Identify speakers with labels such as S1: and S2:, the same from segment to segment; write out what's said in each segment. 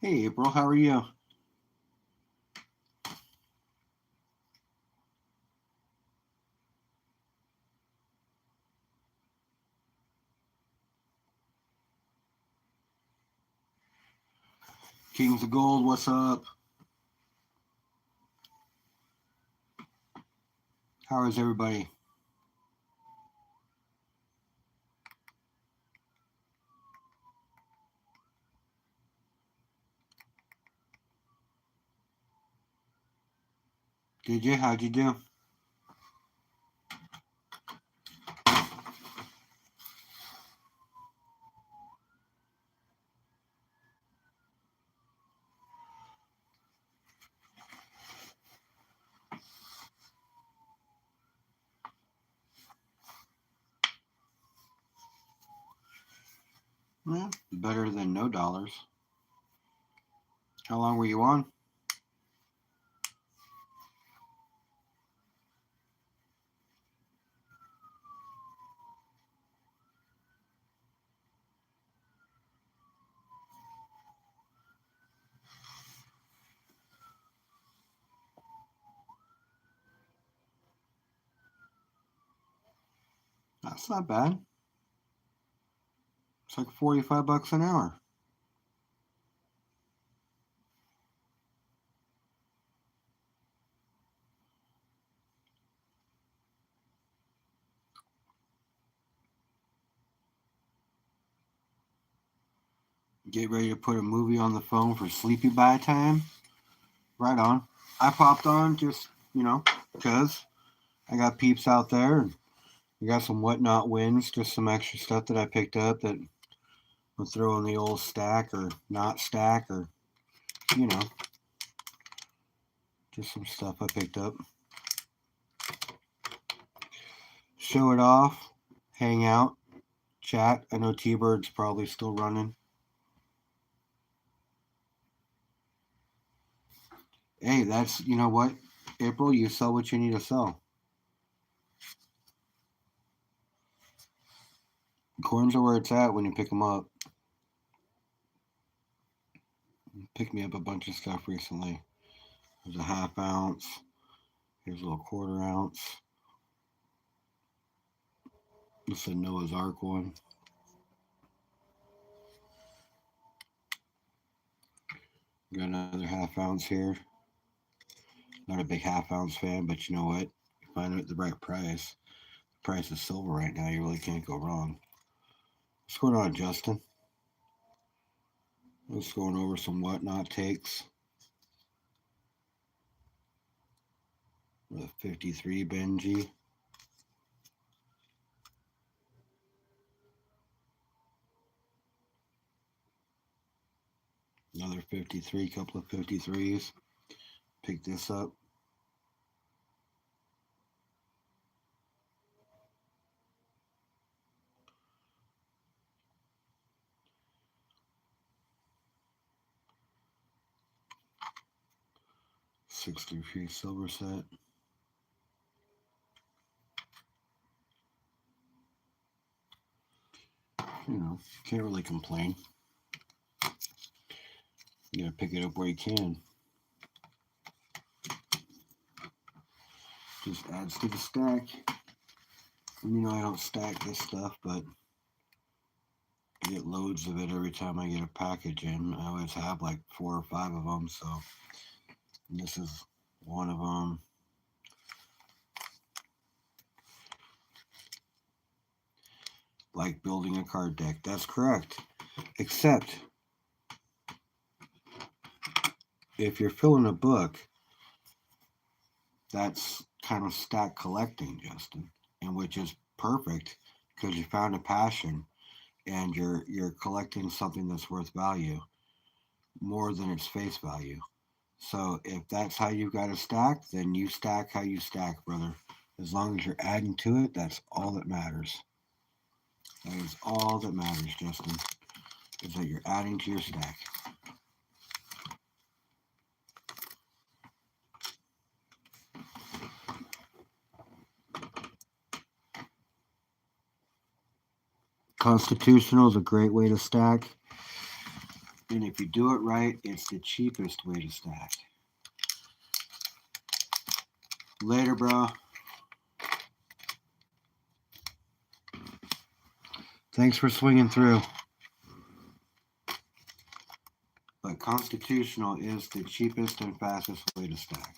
S1: Hey April, how are you? Kings of Gold, what's up? How is everybody? Did you? How'd you do? Well, better than no dollars. How long were you on? That's not bad. It's like $45 an hour. Get ready to put a movie on the phone for sleepy by time? Right on. I popped on just, because I got peeps out there and I got some whatnot wins, just some extra stuff that I picked up that I'll throw in the old stack or not stack or, you know, just some stuff I picked up. Show it off, hang out, chat. I know T Bird's probably still running. Hey, that's, you know what, April, you sell what you need to sell. Coins are where it's at when you pick them up. Picked me up a bunch of stuff recently. There's a half ounce. Here's a little quarter ounce. This is a Noah's Ark one. Got another half ounce here. Not a big half ounce fan, but you know what? You find it at the right price. The price of silver right now, you really can't go wrong. What's going on, Justin? Let's going over some whatnot takes. The 53 Benji. Another 53, couple of 53s. Pick this up. $63 silver set. Can't really complain. You gotta pick it up where you can. Just adds to the stack. And I don't stack this stuff, but I get loads of it every time I get a package in. I always have like 4 or 5 of them, so this is one of them. Like building a card deck. That's correct. Except if you're filling a book, that's kind of stack collecting, Justin, and which is perfect because you found a passion and you're collecting something that's worth value more than its face value. So if that's how you got to stack, then you stack how you stack, brother. As long as you're adding to it, that's all that matters. That is all that matters, Justin, is that you're adding to your stack. Constitutional is a great way to stack. And if you do it right, it's the cheapest way to stack. Later, bro. Thanks for swinging through. But Constitutional is the cheapest and fastest way to stack.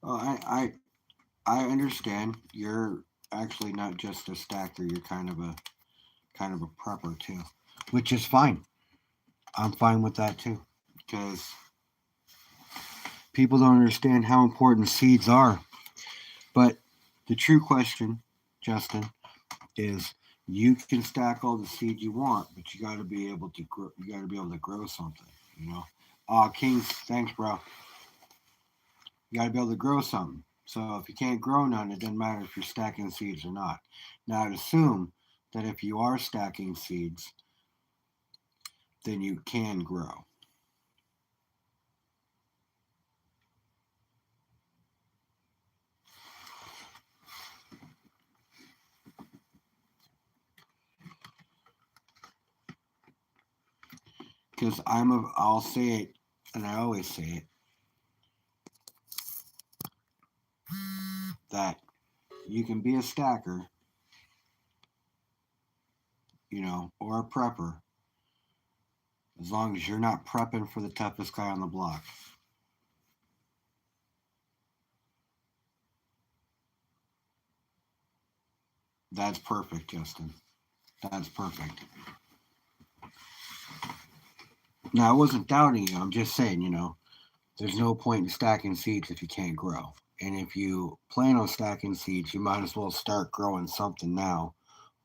S1: Oh, I understand. You're actually not just a stacker. You're kind of a prepper too, which is fine. I'm fine with that too, because people don't understand how important seeds are. But the true question, Justin, is you can stack all the seed you want, but you got to be able to grow. You got to be able to grow something. You know. Kings, thanks, bro. You got to be able to grow something. So if you can't grow none, it doesn't matter if you're stacking seeds or not. Now, I'd assume that if you are stacking seeds, then you can grow. Because I'll say it, and I always say it, that you can be a stacker, or a prepper, as long as you're not prepping for the toughest guy on the block. That's perfect, Justin. That's perfect. Now, I wasn't doubting you. I'm just saying, there's no point in stacking seeds if you can't grow. And if you plan on stacking seeds, you might as well start growing something now.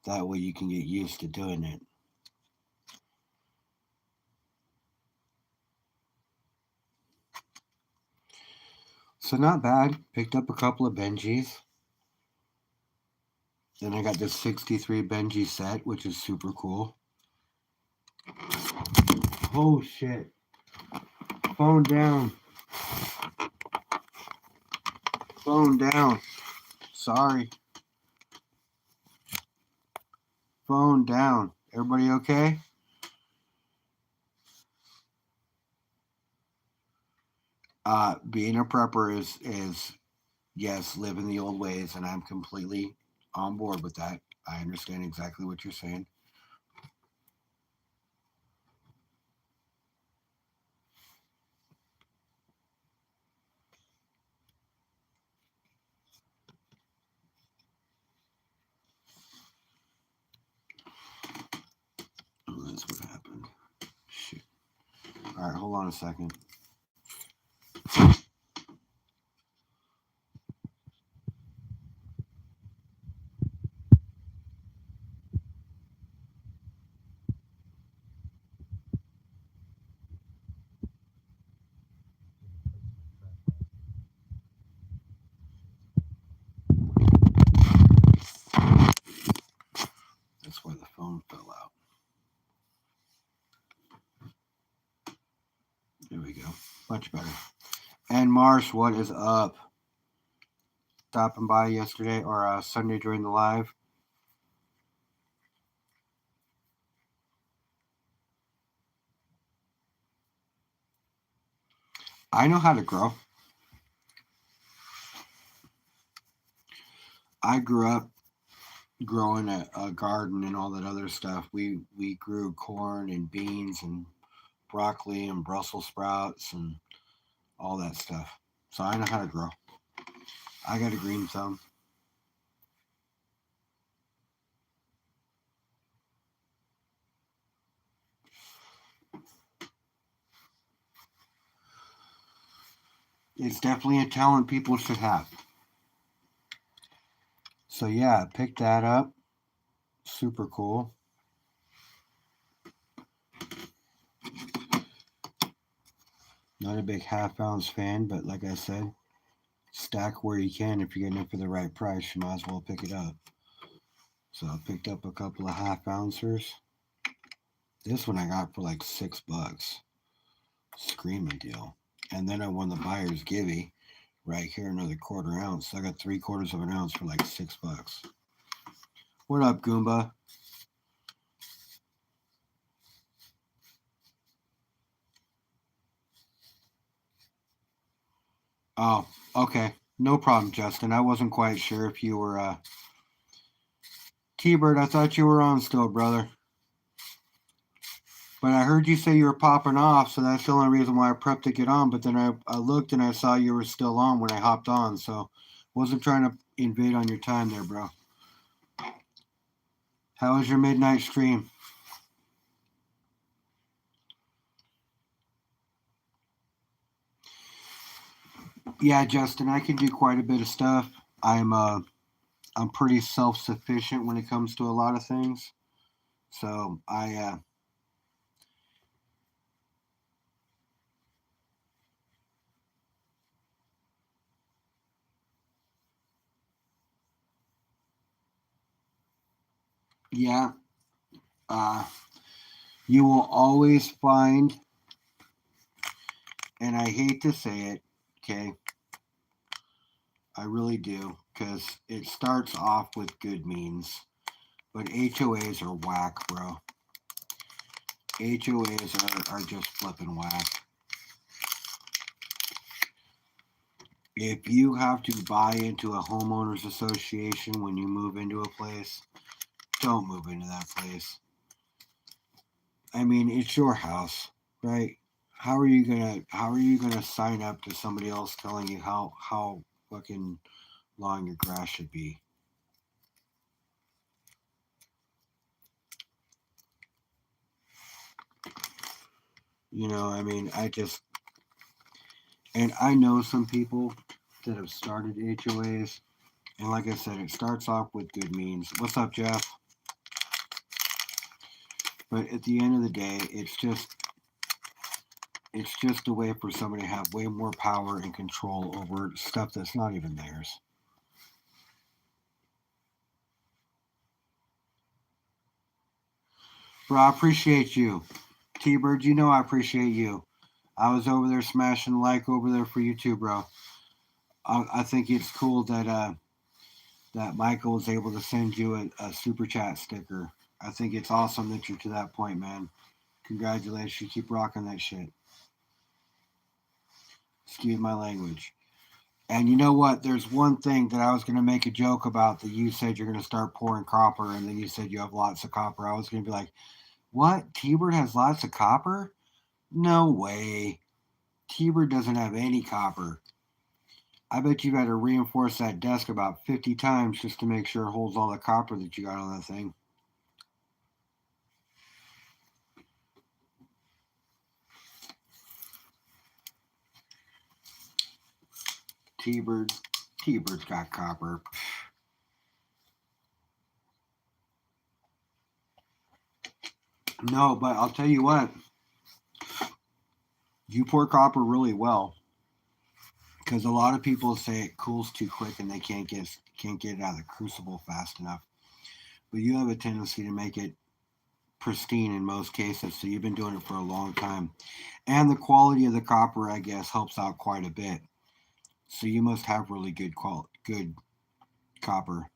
S1: That way you can get used to doing it. So not bad. Picked up a couple of Benjis. Then I got this 63 Benji set, which is super cool. Oh shit. Phone down. Phone down. Sorry. Phone down. Everybody okay? Being a prepper is yes, living the old ways, and I'm completely on board with that. I understand exactly what you're saying. Oh, that's what happened. Shit. All right, hold on a second. That's why the phone fell out. There we go. Much better. And Marsh, what is up? Stopping by yesterday or Sunday during the live. I know how to grow. I grew up growing a garden and all that other stuff. We grew corn and beans and broccoli and Brussels sprouts and all that stuff. So I know how to grow. I got a green thumb. It's definitely a talent people should have. So yeah, pick that up. Super cool. Not a big half ounce fan, but like I said, stack where you can. If you're getting it for the right price, you might as well pick it up. So I picked up a couple of half ouncers. This one I got for like $6. Screaming deal. And then I won the buyer's givey right here, another quarter ounce. So I got 3/4 of an ounce for like $6. What up, Goomba? Oh, okay. No problem, Justin. I wasn't quite sure if you were T-Bird. I thought you were on still, brother. But I heard you say you were popping off, so that's the only reason why I prepped to get on. But then I looked and I saw you were still on when I hopped on, so wasn't trying to invade on your time there, bro. How was your midnight stream? Yeah, Justin, I can do quite a bit of stuff. I'm pretty self sufficient when it comes to a lot of things. So yeah, uh, you will always find, and I hate to say it, okay, I really do, because it starts off with good means, but HOAs are whack, bro. HOAs are just flipping whack. If you have to buy into a homeowners association when you move into a place, don't move into that place. I mean, it's your house, right? How are you gonna sign up to somebody else telling you how fucking long your grass should be? I mean, and I know some people that have started HOAs, and like I said, it starts off with good means. What's up, Jeff? But at the end of the day, it's just a way for somebody to have way more power and control over stuff that's not even theirs. Bro, I appreciate you. T-Bird, you know I appreciate you. I was over there smashing like over there for you too, bro. I think it's cool that Michael was able to send you a super chat sticker. I think it's awesome that you're to that point, man. Congratulations. Keep rocking that shit. Excuse my language. And you know what? There's one thing that I was going to make a joke about that you said you're going to start pouring copper, and then you said you have lots of copper. I was going to be like, what? T-Bird has lots of copper? No way. T-Bird doesn't have any copper. I bet you've had to reinforce that desk about 50 times just to make sure it holds all the copper that you got on that thing. T-Bird, T-Bird's got copper. No, but I'll tell you what, you pour copper really well because a lot of people say it cools too quick and they can't get it out of the crucible fast enough. But you have a tendency to make it pristine in most cases, so you've been doing it for a long time. And the quality of the copper, I guess, helps out quite a bit. So you must have really good copper.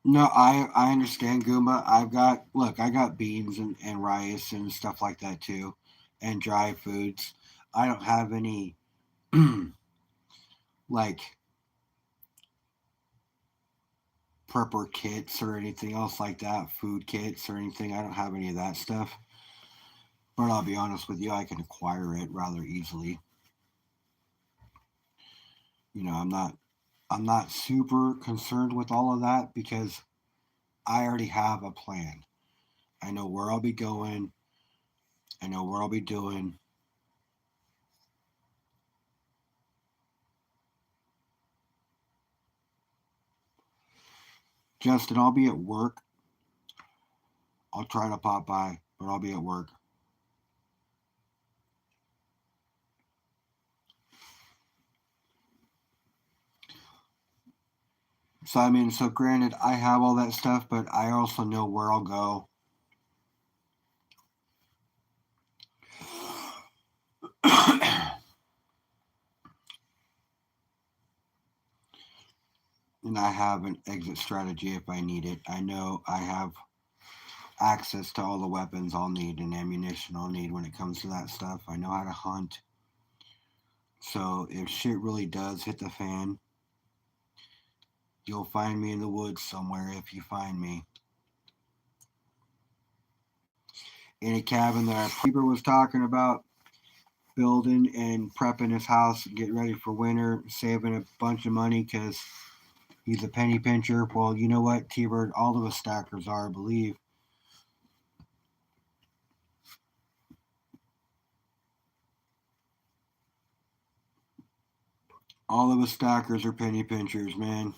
S1: No, I understand, Goomba. I got beans and rice and stuff like that too, and dry foods. I don't have any like prepper kits or anything else like that, food kits or anything. I don't have any of that stuff. But I'll be honest with you, I can acquire it rather easily. I'm not super concerned with all of that because I already have a plan. I know where I'll be going. I know where I'll be doing. Justin, I'll be at work. I'll try to pop by, but I'll be at work. So I mean, so granted, I have all that stuff, but I also know where I'll go. and I have an exit strategy if I need it. I know I have access to all the weapons I'll need and ammunition I'll need when it comes to that stuff. I know how to hunt. So if shit really does hit the fan, you'll find me in the woods somewhere if you find me. In a cabin that Peeper was talking about, building and prepping his house, getting ready for winter, saving a bunch of money because he's a penny pincher. Well, you know what, T-Bird, all of us stackers are, I believe. All of us stackers are penny pinchers, man.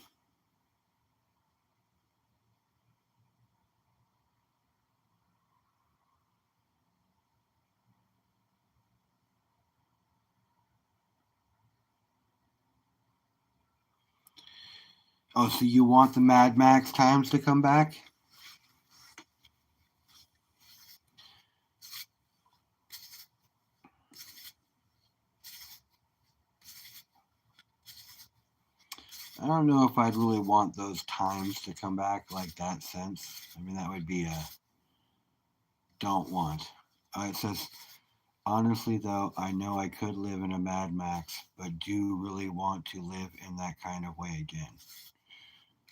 S1: Oh, so you want the Mad Max times to come back? I don't know if I'd really want those times to come back like that sense. I mean, that would be a don't want. It says, honestly, though, I know I could live in a Mad Max, but do really want to live in that kind of way again.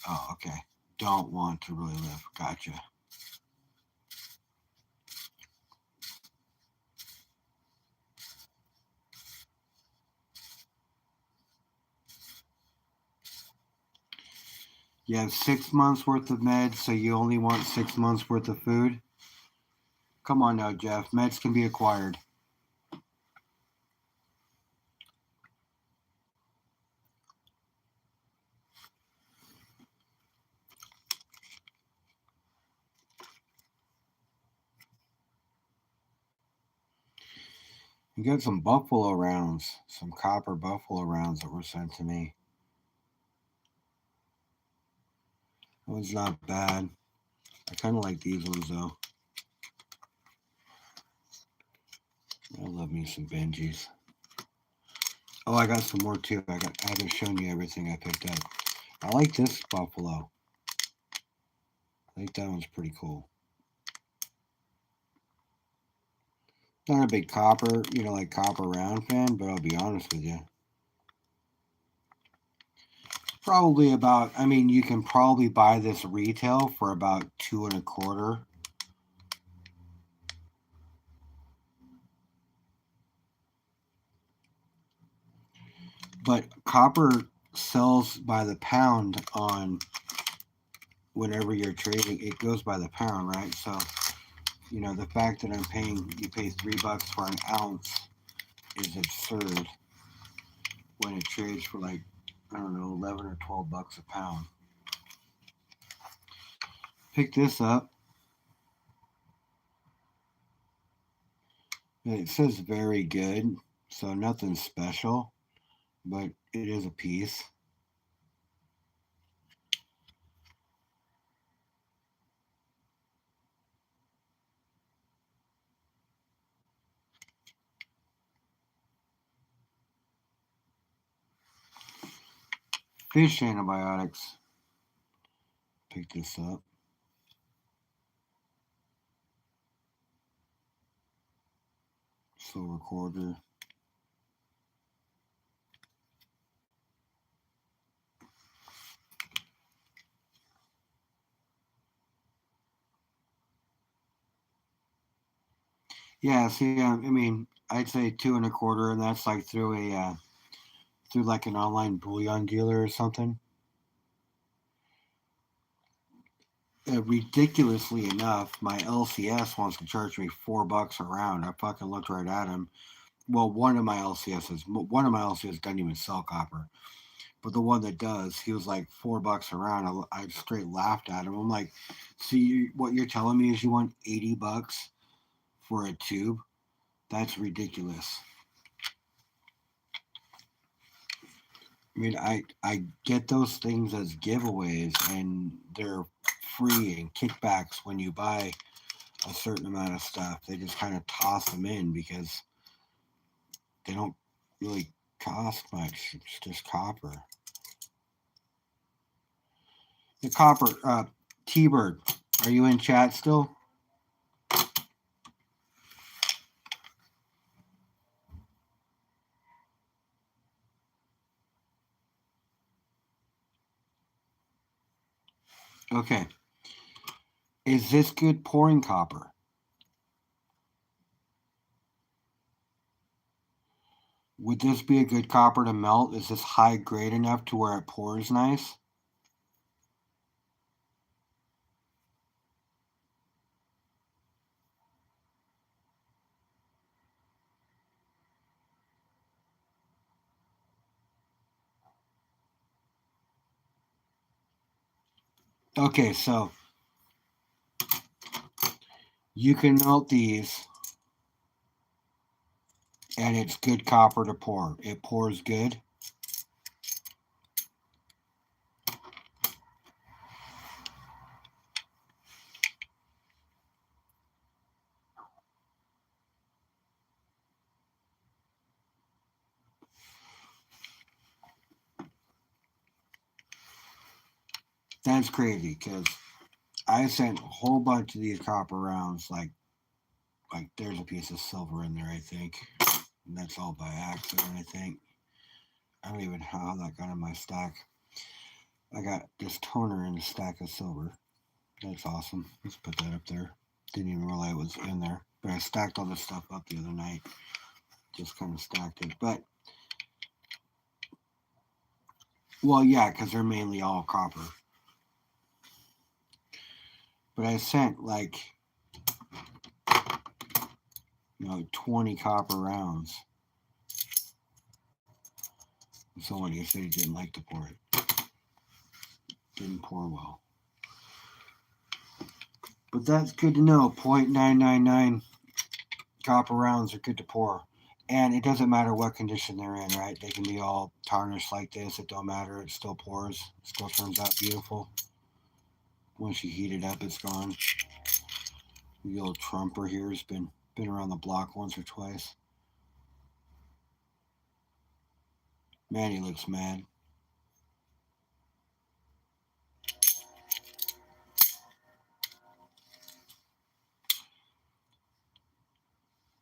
S1: Oh, okay. Don't want to really live. Gotcha. You have 6 months worth of meds, so you only want 6 months worth of food? Come on now, Jeff. Meds can be acquired. You got some buffalo rounds, some copper buffalo rounds that were sent to me. That was not bad. I kind of like these ones though. I love me some Benjis. Oh, I got some more too. I haven't shown you everything I picked up. I like this buffalo. I think that one's pretty cool. Not a big copper, like copper round fan, but I'll be honest with you. Probably about, I mean, you can probably buy this retail for about 2.25. But copper sells by the pound on whenever you're trading. It goes by the pound, right? So, the fact that you pay $3 for an ounce is absurd when it trades for like, I don't know, 11 or $12 a pound. Pick this up. It says very good, so nothing special, but it is a piece. Fish antibiotics. Pick this up. Silver quarter. Yeah, see, I mean, I'd say 2.25, and that's like through like an online bullion dealer or something. Ridiculously enough, my LCS wants to charge me $4 a round. I fucking looked right at him. Well, one of my LCS doesn't even sell copper, but the one that does, he was like $4 a round. I straight laughed at him. I'm like, see, what you're telling me is you want $80 for a tube? That's ridiculous. I mean, I get those things as giveaways, and they're free and kickbacks when you buy a certain amount of stuff. They just kind of toss them in because they don't really cost much. It's just copper. The copper, T-Bird, are you in chat still? Okay. Is this good pouring copper? Would this be a good copper to melt? Is this high grade enough to where it pours nice? Okay, so you can melt these and it's good copper to pour. It pours good. That's crazy because I sent a whole bunch of these copper rounds. Like there's a piece of silver in there, I think. And that's all by accident, I think. I don't even know how that got in my stack. I got this toner in a stack of silver. That's awesome. Let's put that up there. Didn't even realize it was in there. But I stacked all this stuff up the other night. Just kind of stacked it. But, well, yeah, because they're mainly all copper. But I sent 20 copper rounds. Somebody said he didn't like to pour it. Didn't pour well. But that's good to know. 0.999 copper rounds are good to pour. And it doesn't matter what condition they're in, right? They can be all tarnished like this. It don't matter. It still pours. It still turns out beautiful. Once you heat it up, it's gone. The old Trumper here has been around the block once or twice. Man, he looks mad.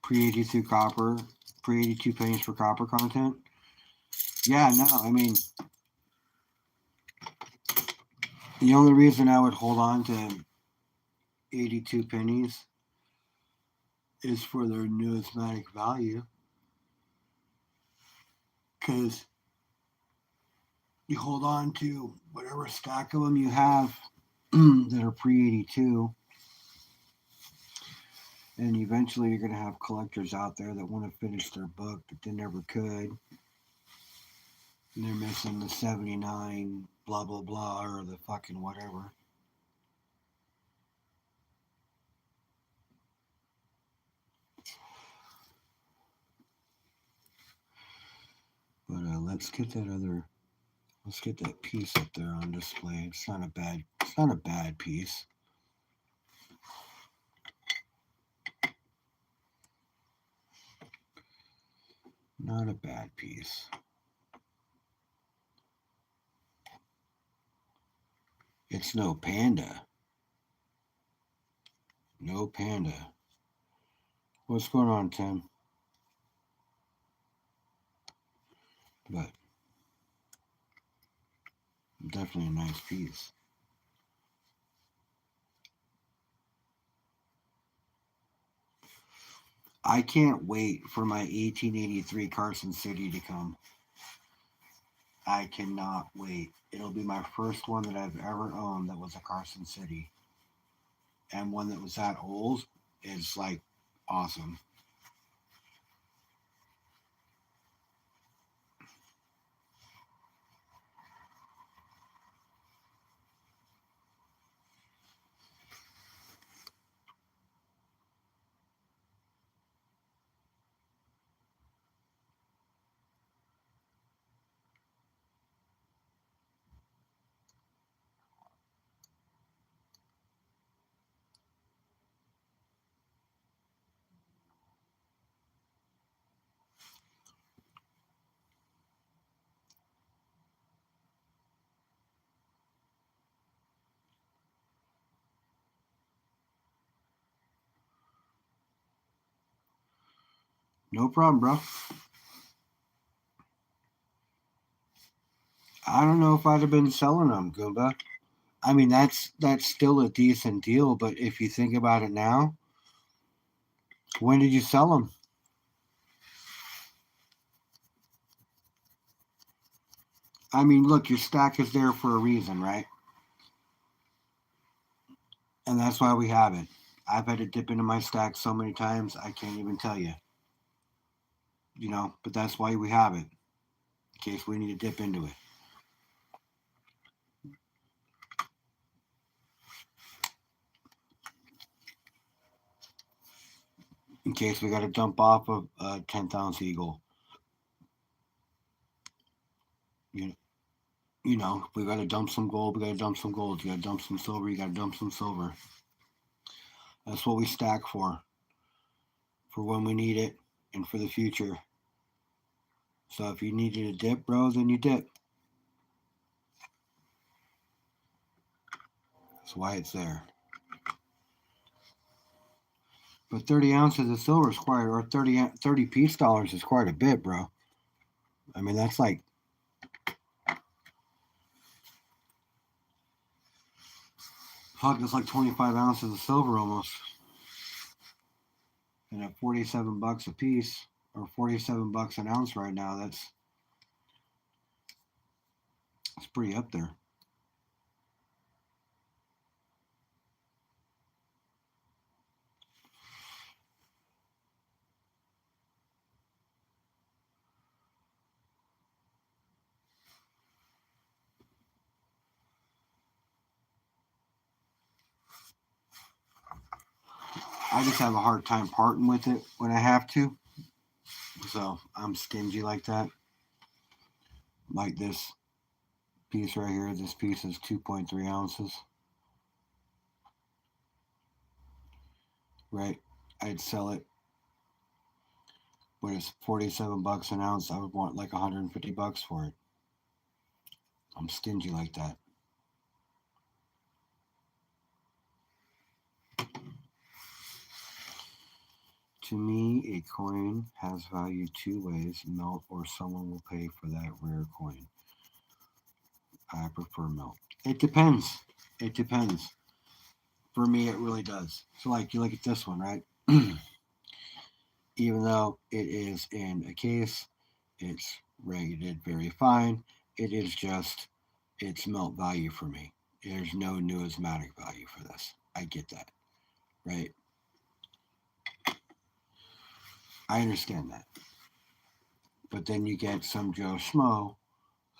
S1: Pre-82 copper, pre-82 pennies for copper content. Yeah, no, I mean, the only reason I would hold on to 82 pennies is for their numismatic value. Because you hold on to whatever stack of them you have that are pre-82, and eventually you're going to have collectors out there that want to finish their book but they never could, and they're missing the 79 blah blah blah or the fucking whatever. But let's get that piece up there on display. It's not a bad piece. Not a bad piece. It's no panda. No panda. What's going on, Tim? But definitely a nice piece. I can't wait for my 1883 Carson City to come. I cannot wait. It'll be my first one that I've ever owned that was a Carson City. And one that was that old is awesome. No problem, bro. I don't know if I'd have been selling them, Goomba. I mean, that's still a decent deal, but if you think about it now, when did you sell them? I mean, look, your stack is there for a reason, right? And that's why we have it. I've had to dip into my stack so many times, I can't even tell you. But that's why we have it, in case we need to dip into it. In case we got to dump off a 10th ounce eagle. You, we got to dump some gold, we got to dump some gold. You got to dump some silver, you got to dump some silver. That's what we stack for when we need it and for the future. So if you needed a dip, bro, then you dip. That's why it's there. But 30 ounces of silver is quite, or 30 peace dollars is quite a bit, bro. I mean, that's like, fuck, that's like 25 ounces of silver almost. And at $47 a piece, or $47 an ounce right now, that's pretty up there. I just have a hard time parting with it when I have to. So I'm stingy like that. Like this piece right here. This piece is 2.3 ounces. Right? I'd sell it. But it's $47 an ounce. I would want like $150 for it. I'm stingy like that. To me, a coin has value two ways: melt, or someone will pay for that rare coin. I prefer melt. It depends. It depends. For me, it really does. So, like, you look at this one, right? Even though it is in a case, it's rated very fine. It is just, it's melt value for me. There's no numismatic value for this. I get that, right? I understand that. But then you get some Joe Schmo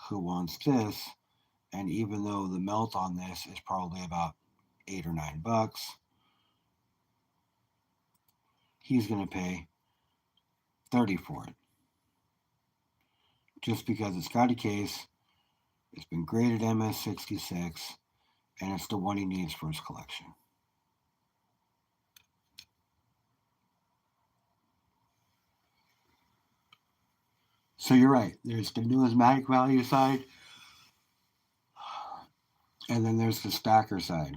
S1: who wants this, and even though the melt on this is probably about $8 or $9, he's going to pay 30 for it. Just because it's got a case, it's been graded MS66, and it's the one he needs for his collection. So you're right. There's the numismatic value side, and then there's the stacker side.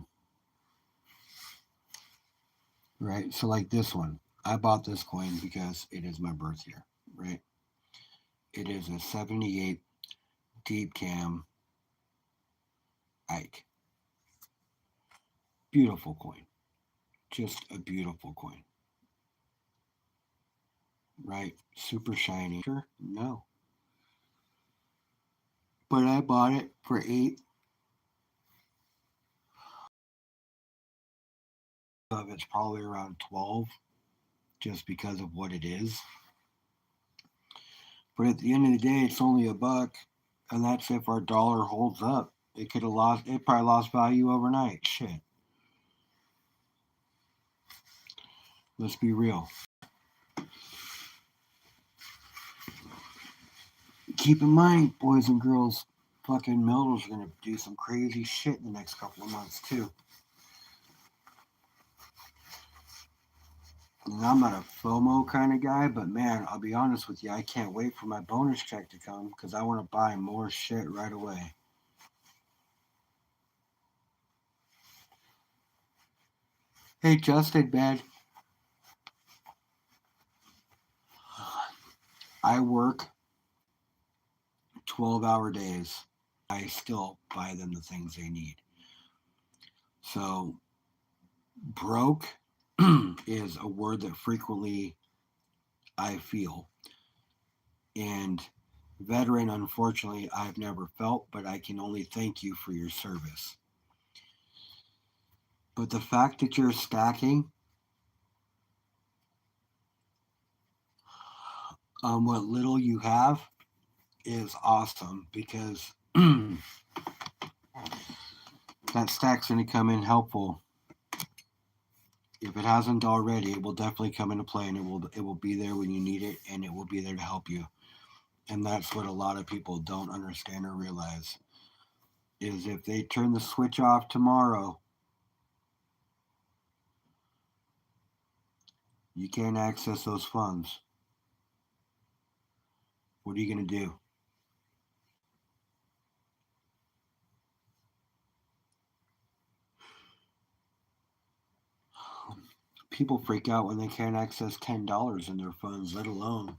S1: Right? So like this one. I bought this coin because it is my birth year, right? It is a 78 deep cam Ike. Beautiful coin. Just a beautiful coin. Right? Super shiny. Sure? No. But I bought it for 8. It's probably around 12 just because of what it is. But at the end of the day, it's only $1, and that's if our dollar holds up. It could have lost. It probably lost value overnight. Shit. Let's be real. Keep in mind, boys and girls, fucking Melrose are gonna do some crazy shit in the next couple of months too. And I'm not a FOMO kind of guy, but man, I'll be honest with you, I can't wait for my bonus check to come because I want to buy more shit right away. Hey, Justin, man. I work 12-hour days. I still buy them the things they need. So broke is a word that frequently I feel. And veteran, unfortunately, I've never felt, but I can only thank you for your service. But the fact that you're stacking on what little you have is awesome because that stack's going to come in helpful. If it hasn't already, it will definitely come into play, and it will be there when you need it, and it will be there to help you. And that's what a lot of people don't understand or realize is if they turn the switch off tomorrow, you can't access those funds. What are you going to do? People freak out when they can't access $10 in their funds, let alone.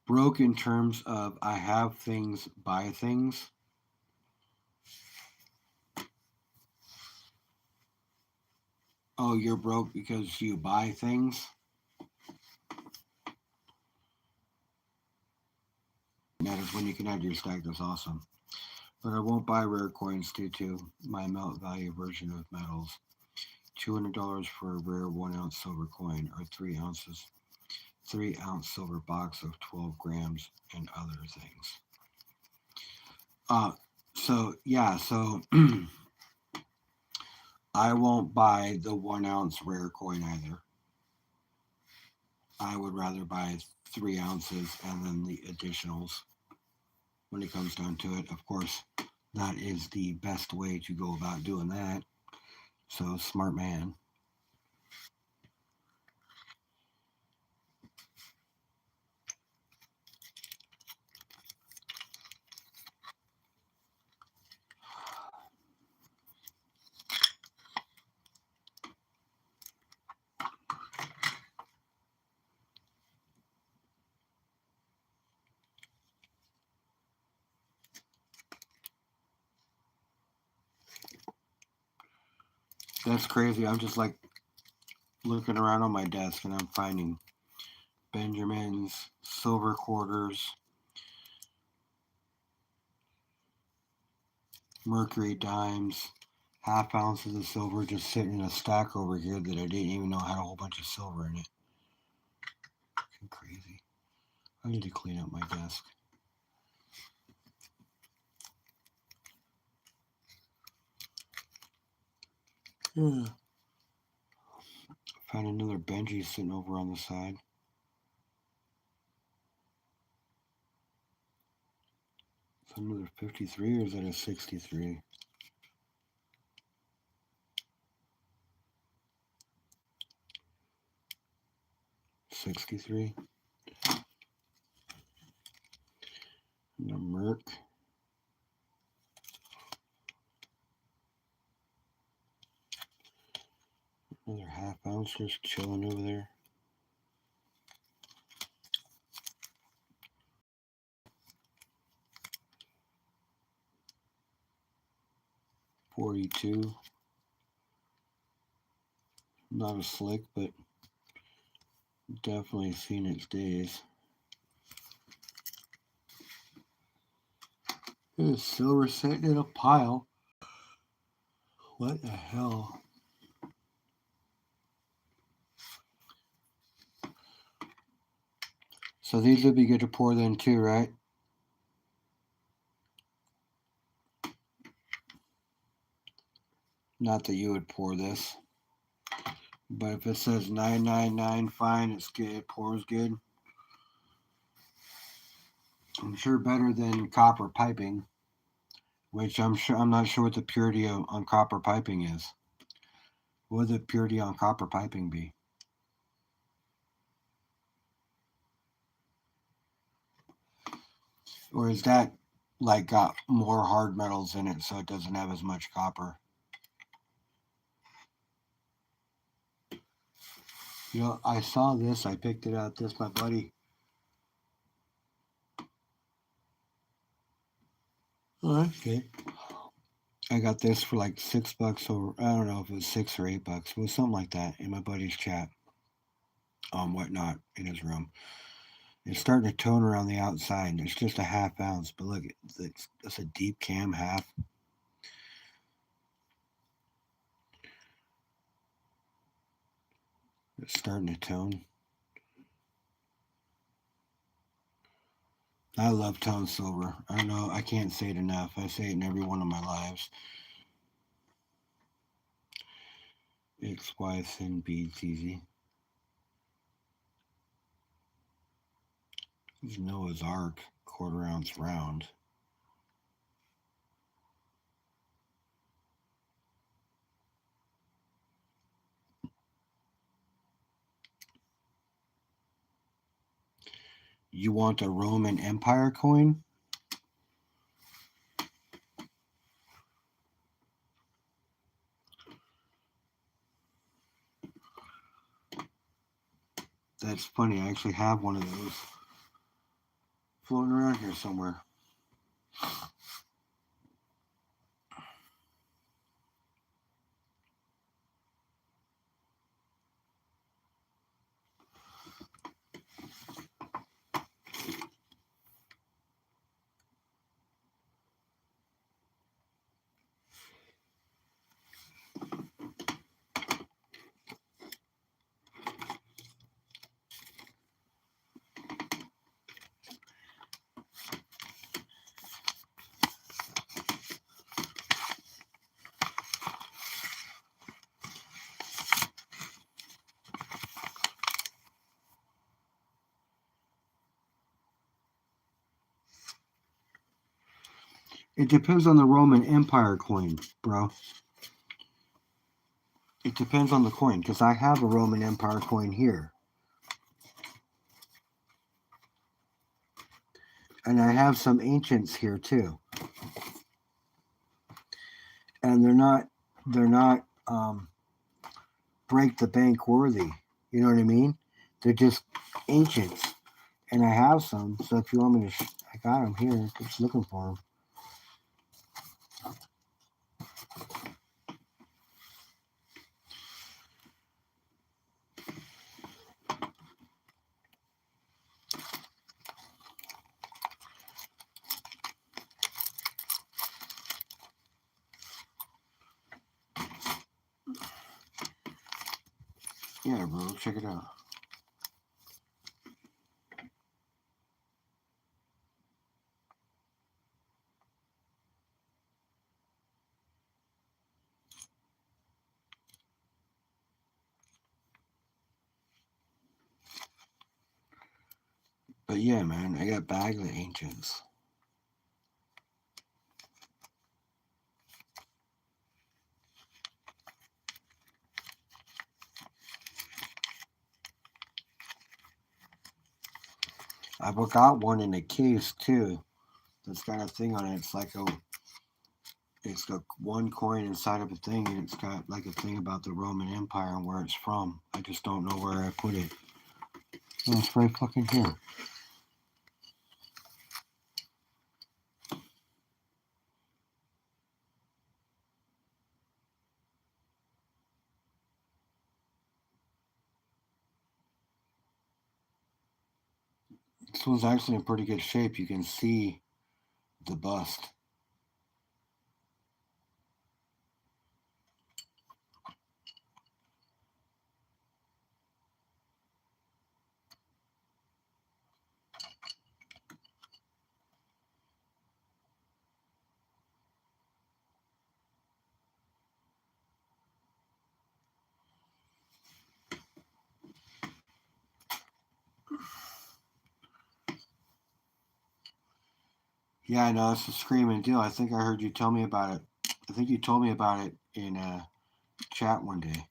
S1: Broke in terms of I have things, buy things. Oh, you're broke because you buy things? That is when you can add your stack. That's awesome. But I won't buy rare coins due to my melt value version of metals. $200 for a rare 1 ounce silver coin, or 3 ounces, 3 ounce silver box of 12 grams, and other things. So yeah, so I won't buy the 1 ounce rare coin either. I would rather buy 3 ounces and then the additionals when it comes down to it. Of course, that is the best way to go about doing that. So, smart man. That's crazy. I'm just like looking around on my desk and I'm finding Benjamins, silver quarters, mercury dimes, half ounces of silver just sitting in a stack over here that I didn't even know had a whole bunch of silver in it. Fucking crazy. I need to clean up my desk. Yeah. Found another Benji sitting over on the side. Is that another 53 or is that a 63? 63. And a Merc. Another half ounce just chilling over there. $42. Not a slick, but definitely seen its days. There's silver sitting in a pile. What the hell? So these would be good to pour then too, right? Not that you would pour this. But if it says 999 fine, it's good, it pours good. I'm sure better than copper piping, which I'm not sure what the purity on copper piping is. What would the purity on copper piping be? Or is that like got more hard metals in it so it doesn't have as much copper? You know, I saw this, I picked it out. This, my buddy. Oh, okay. I got this for like $6 or I don't know if it was $6 or $8. It was something like that in my buddy's chat on Whatnot in his room. It's starting to tone around the outside. It's just a half ounce, but look, it's a deep cam half. It's starting to tone. I love tone silver. I don't know. I can't say it enough. I say it in every one of my lives. XY thin beads easy. This is Noah's Ark, 1/4 ounce round. You want a Roman Empire coin? That's funny. I actually have one of those floating around here somewhere. It depends on the Roman Empire coin, bro. It depends on the coin because I have a Roman Empire coin here. And I have some ancients here too. And they're not break the bank worthy. You know what I mean? They're just ancients. And I have some. So if you want me to, I got them here. Just looking for them. Yeah, bro, check it out. But yeah, man, I got bags of ancients. I've got one in a case too. That's got a thing on it. It's got one coin inside of a thing, and it's got like a thing about the Roman Empire and where it's from. I just don't know where I put it. Oh, it's right fucking here. This one's actually in pretty good shape. You can see the bust. Yeah, I know it's a screaming deal. I think I heard you tell me about it. I think you told me about it in a chat one day.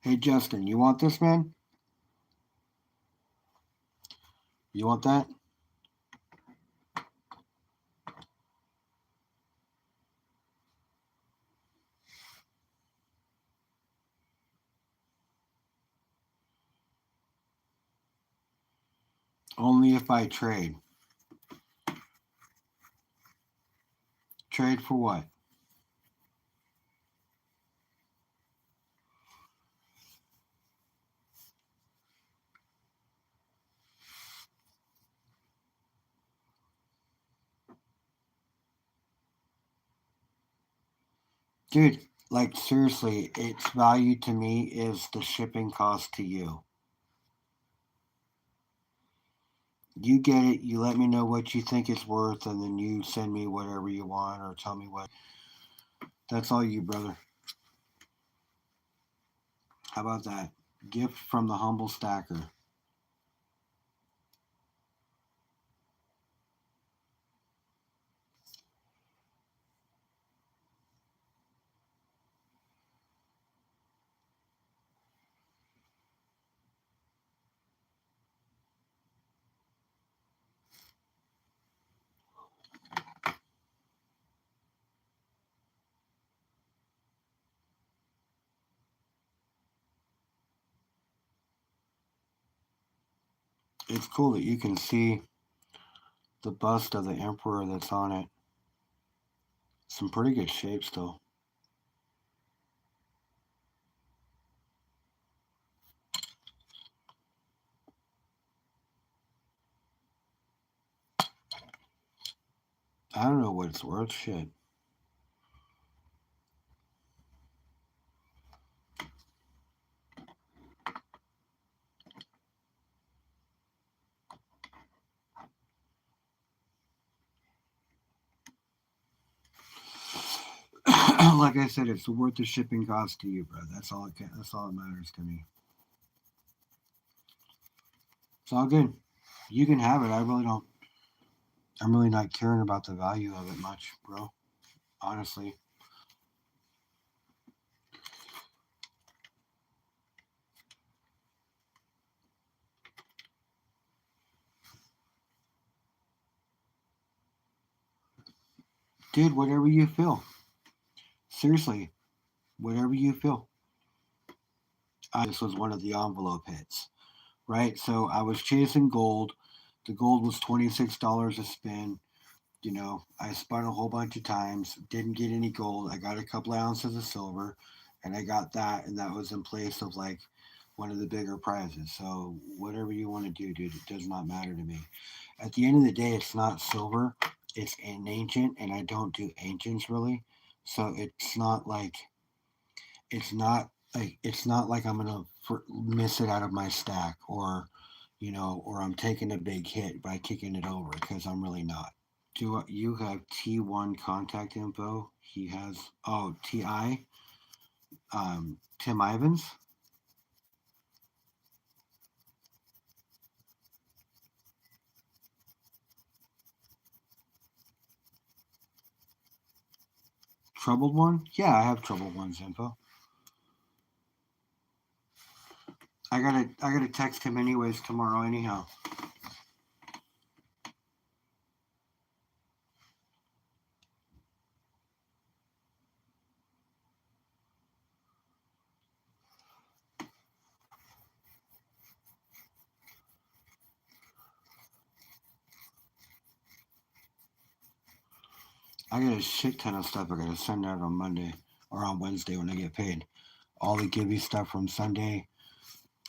S1: Hey, Justin, you want this, man? You want that? Only if I trade. Trade for what? Dude, like seriously, its value to me is the shipping cost to you. You get it, you let me know what you think it's worth, and then you send me whatever you want or tell me what. That's all you, brother. How about that? Gift from the humble stacker. It's cool that you can see the bust of the emperor that's on it. Some pretty good shape still. I don't know what it's worth. Shit. Like I said, it's worth the shipping cost to you, bro. That's all. That's all that matters to me. It's all good. You can have it. I really don't. I'm really not caring about the value of it much, bro. Honestly, dude. Whatever you feel. Seriously, whatever you feel. This was one of the envelope hits, right? So I was chasing gold. The gold was $26 a spin. You know, I spun a whole bunch of times, didn't get any gold. I got a couple ounces of silver, and I got that, and that was in place of like one of the bigger prizes. So whatever you want to do, dude, it does not matter to me. At the end of the day, it's not silver; it's an ancient, and I don't do ancients really. So it's not like I'm gonna miss it out of my stack, or or I'm taking a big hit by kicking it over because I'm really not. Do you have T1 contact info? He has, oh, TI, Tim Ivins, Troubled One. Yeah, I have Troubled One's info. I gotta text him anyways tomorrow. Anyhow, I got a shit ton of stuff I gotta send out on Monday or on Wednesday when I get paid. All the Gibby stuff from Sunday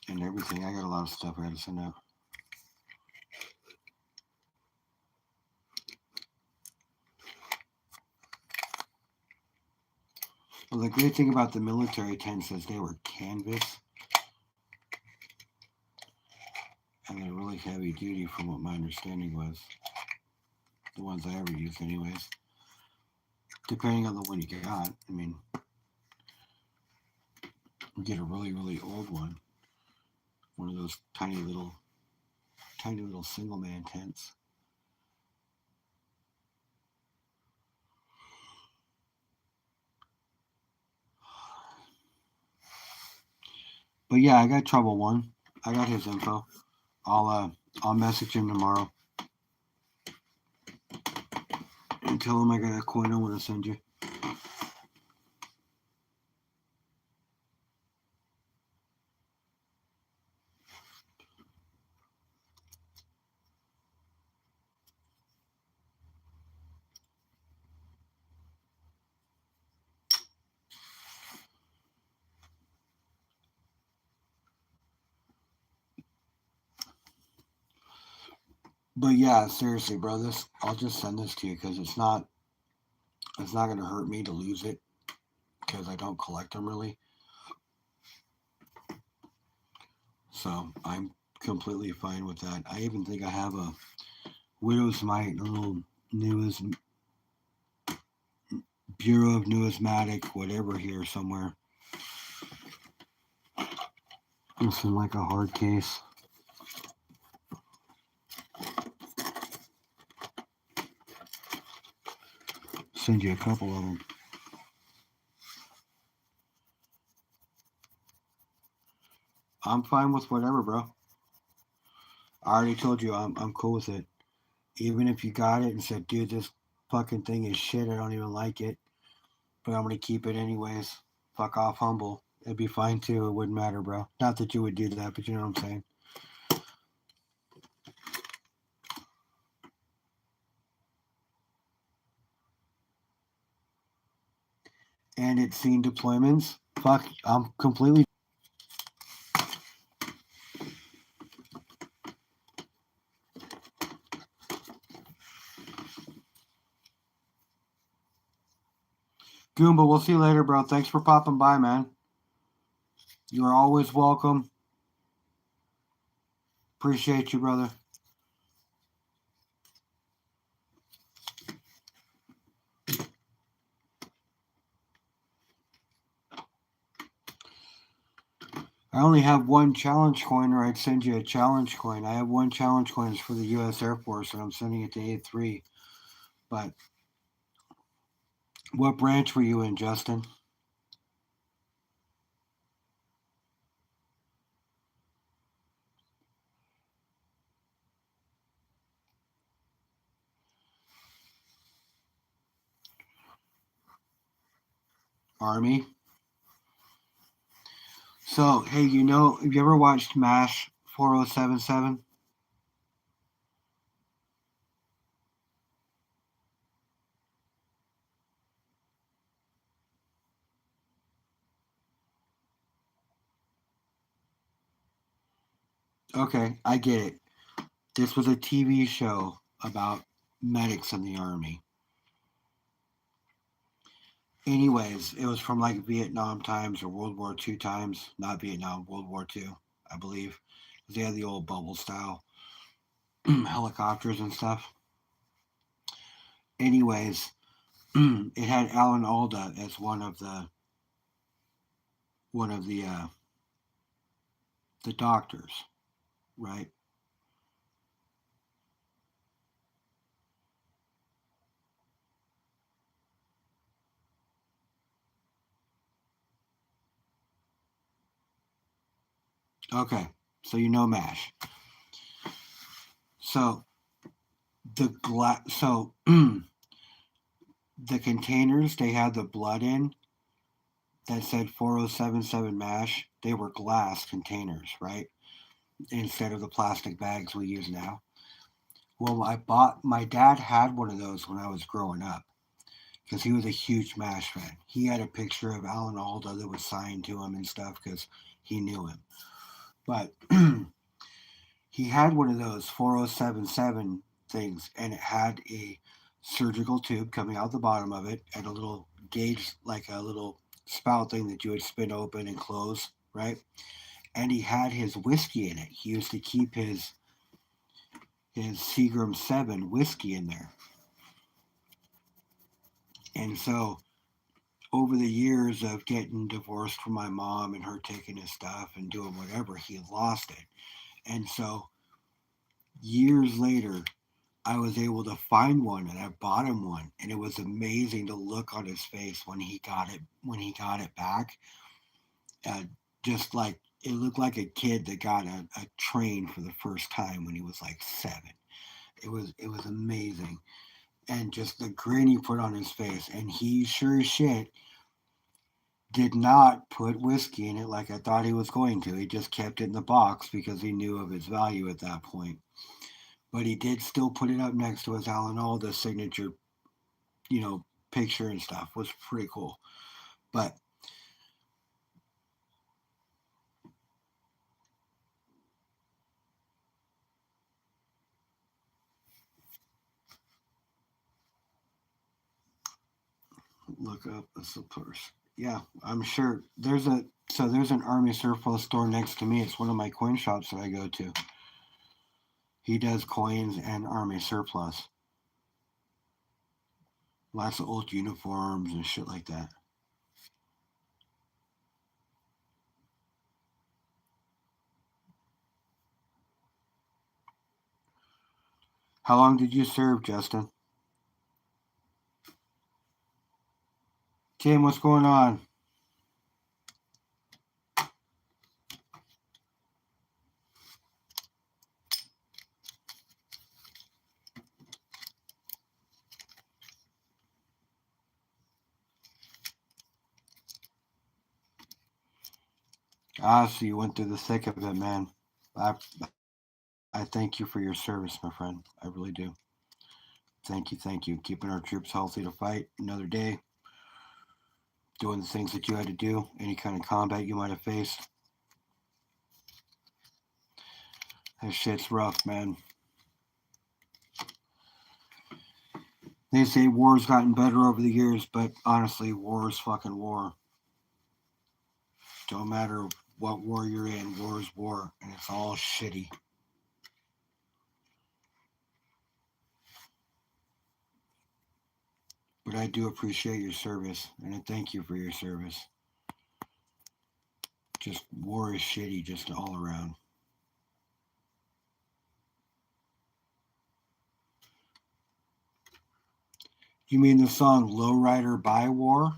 S1: and everything. I got a lot of stuff I gotta send out. Well, the great thing about the military tents is they were canvas and they're really heavy duty from what my understanding was. The ones I ever used, anyways. Depending on the one you got. I mean, you get a really, really old one of those tiny little single man tents. But yeah, I got Trouble One. I got his info. I'll message him tomorrow and tell him I got a coin I want to send you. But yeah, seriously, bro, this I'll just send this to you because it's not gonna hurt me to lose it because I don't collect them really. So I'm completely fine with that. I even think I have a Widow's Mite, a little newest Bureau of Numismatic, whatever here somewhere. It's in like a hard case. Send you a couple of them. I'm fine with whatever, bro. I already told you I'm cool with it. Even if you got it and said, dude, this fucking thing is shit, I don't even like it, but I'm gonna keep it anyways. Fuck off, humble. It'd be fine too. It wouldn't matter, bro. Not that you would do that, but you know what I'm saying. And it's seen deployments. Fuck, I'm completely. Goomba, we'll see you later, bro. Thanks for popping by, man. You are always welcome. Appreciate you, brother. I only have one challenge coin, or I'd send you a challenge coin. I have one challenge coin. It's for the U.S. Air Force, and I'm sending it to A3. But what branch were you in, Justin? Army. So, hey, have you ever watched MASH 4077? Okay, I get it. This was a TV show about medics in the Army. Anyways, it was from like Vietnam times or World War II times. Not Vietnam, World War II, I believe. They had the old bubble style helicopters and stuff. Anyways, it had Alan Alda as one of the doctors, right? Okay, so you know MASH. So so the containers they had the blood in that said 4077 MASH, they were glass containers, right? Instead of the plastic bags we use now. Well, my dad had one of those when I was growing up because he was a huge MASH fan. He had a picture of Alan Alda that was signed to him and stuff because he knew him. But he had one of those 4077 things, and it had a surgical tube coming out the bottom of it and a little gauge, like a little spout thing that you would spin open and close, right? And he had his whiskey in it. He used to keep his Seagram 7 whiskey in there. And so over the years of getting divorced from my mom and her taking his stuff and doing whatever, he lost it. And so years later, I was able to find one and I bought him one. And it was amazing to look on his face when he got it back. Uh, just like it looked like a kid that got a train for the first time when he was like 7. It was amazing. And just the grin he put on his face. And he sure as shit did not put whiskey in it like I thought he was going to. He just kept it in the box because he knew of its value at that point. But he did still put it up next to his Alan Alda signature, picture and stuff. Was pretty cool. But look up a purse. Yeah, I'm sure there's an Army surplus store next to me. It's one of my coin shops that I go to. He does coins and Army surplus. Lots of old uniforms and shit like that. How long did you serve, Justin? Tim, what's going on? So you went through the thick of it, man. I thank you for your service, my friend. I really do. Thank you. Keeping our troops healthy to fight another day. Doing the things that you had to do, any kind of combat you might have faced. That shit's rough, man. They say war's gotten better over the years, but honestly, war is fucking war. Don't matter what war you're in, war is war, and it's all shitty. But I do appreciate your service, and I thank you for your service. Just war is shitty just all around. You mean the song Lowrider by War?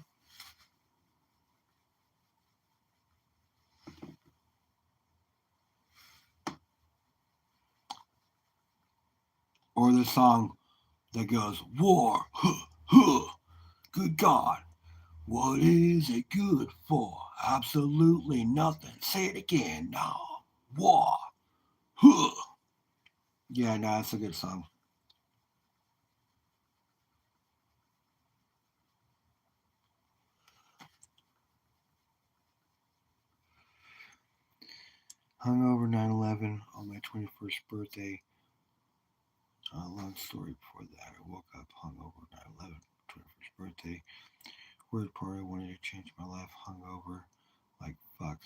S1: Or the song that goes, War, huh, huh, good God, what is it good for? Absolutely nothing. Say it again, no. War, huh. Yeah, no, it's a good song. Hungover 9/11 on my 21st birthday. Long story before that. I woke up hungover 9/11, 21st birthday. Word party, I wanted to change my life. Hungover. Like, fuck.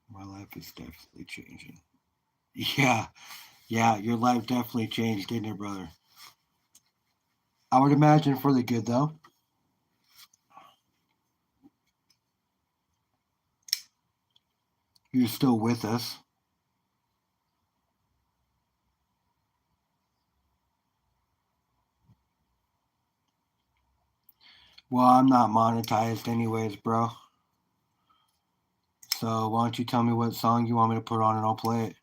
S1: My life is definitely changing. Yeah, your life definitely changed, didn't it, brother? I would imagine for the good, though. You're still with us. Well, I'm not monetized anyways, bro. So why don't you tell me what song you want me to put on and I'll play it.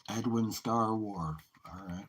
S1: Edwin Star War. All right.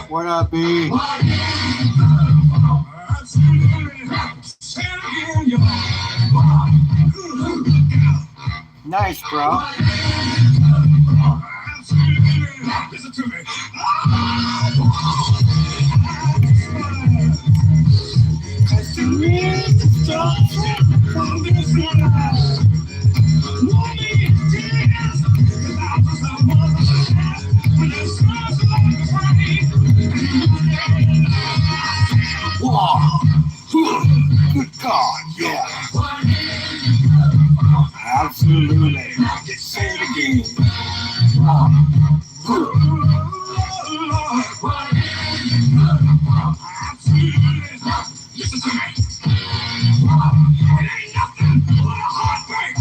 S1: What up, B? Nice, bro. Good God, yeah. Absolutely. Say it again. Listen to me. It ain't nothing but a heartbreak.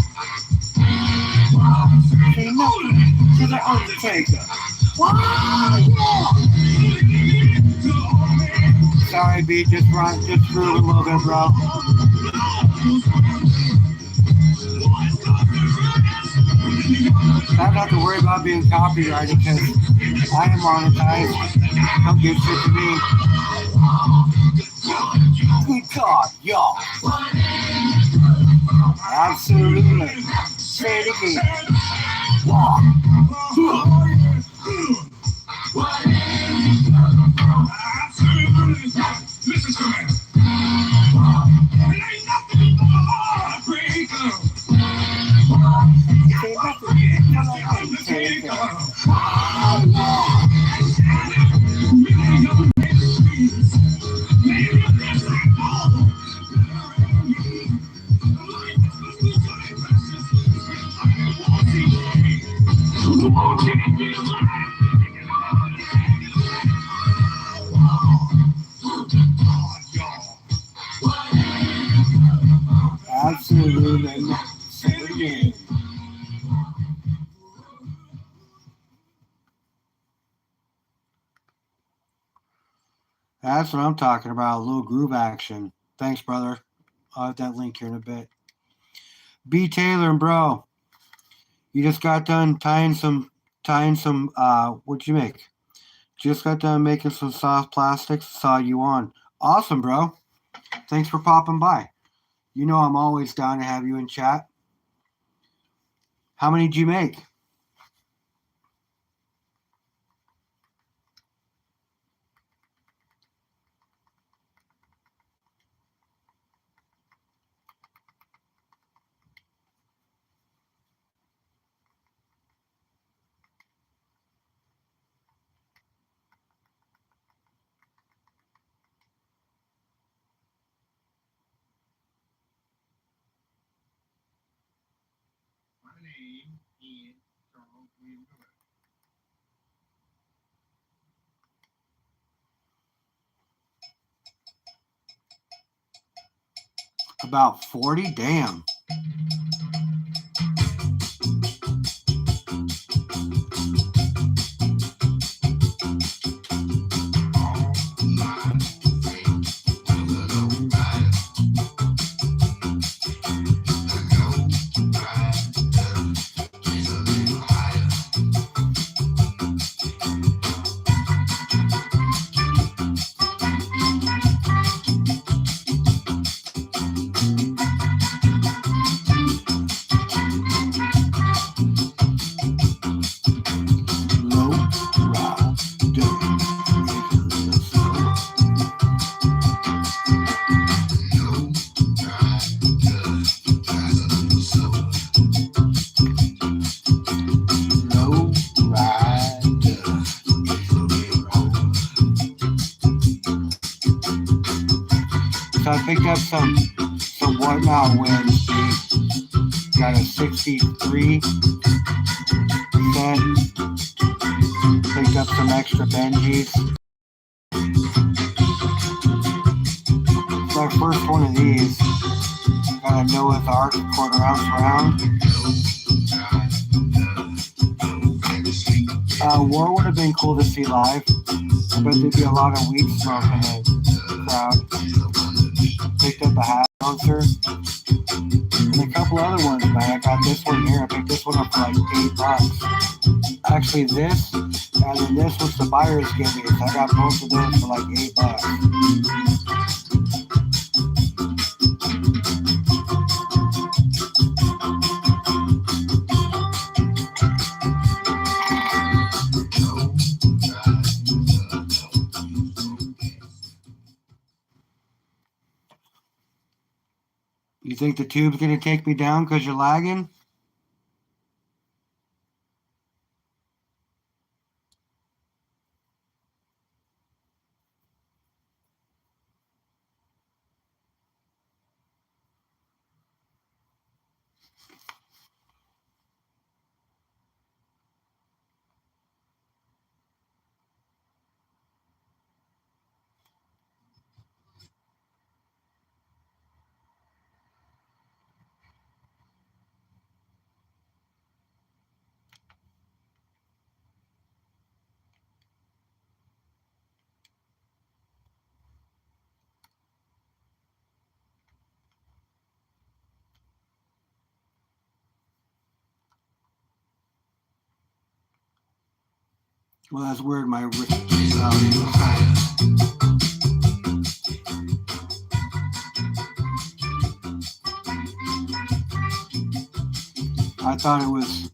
S1: Ain't nothing to the Undertaker. Sorry, B, just screw a little bit, bro. I don't have to worry about being copyrighted because I am monetized. Don't give shit to me. Good God, y'all. Absolutely. Say it again. Listen to me. It ain't nothing but a heartbreaker. Ain't nothing but a Undertaker. Absolutely. Say it again. That's what I'm talking about. A little groove action. Thanks, brother. I'll have that link here in a bit. B. Taylor and bro, you just got done tying some. What'd you make? Just got done making some soft plastics. Saw you on. Awesome, bro. Thanks for popping by. You know I'm always down to have you in chat. How many did you make? My name is Charles William Miller. About 40? Damn. So I picked up some Whatnot wins. Got a 63%. Picked up some extra Benjis. It's my first one of these. Got a Noah's Ark quarter-ounce round. War would have been cool to see live. I bet there'd be a lot of weed smoke in the crowd. Picked up a half ouncer and a couple other ones, man. I got this one here. I picked this one up for like $8. Actually, this and then this was the buyer's gimmies. I got both of those for like $8. You think the tube's gonna take me down because you're lagging? Well, that's weird. I thought it was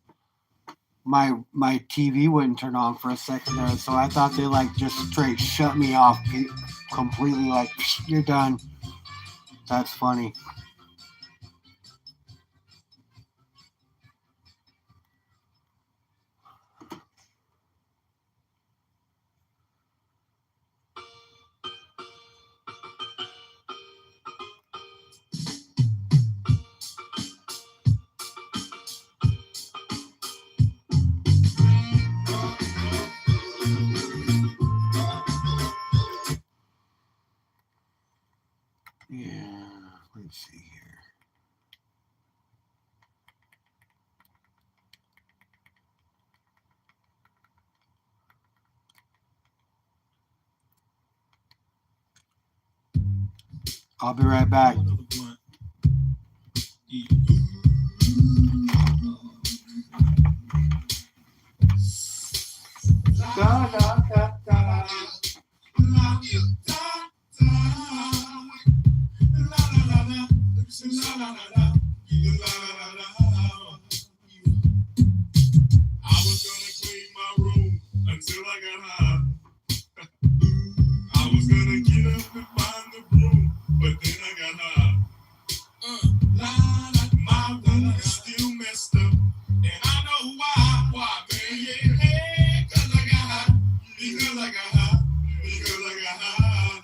S1: my TV wouldn't turn on for a second there, so I thought they like just straight shut me off completely. Like you're done. That's funny. Yeah, let's see here. I'll be right back. Da, da, da, da.
S2: I was gonna clean my room until I got high. I was gonna get up and find the broom, but then I got high. My room is still messed up, and I know why. Why, man? Yeah, hey, 'cause I got high. Because I got high. Because I got high.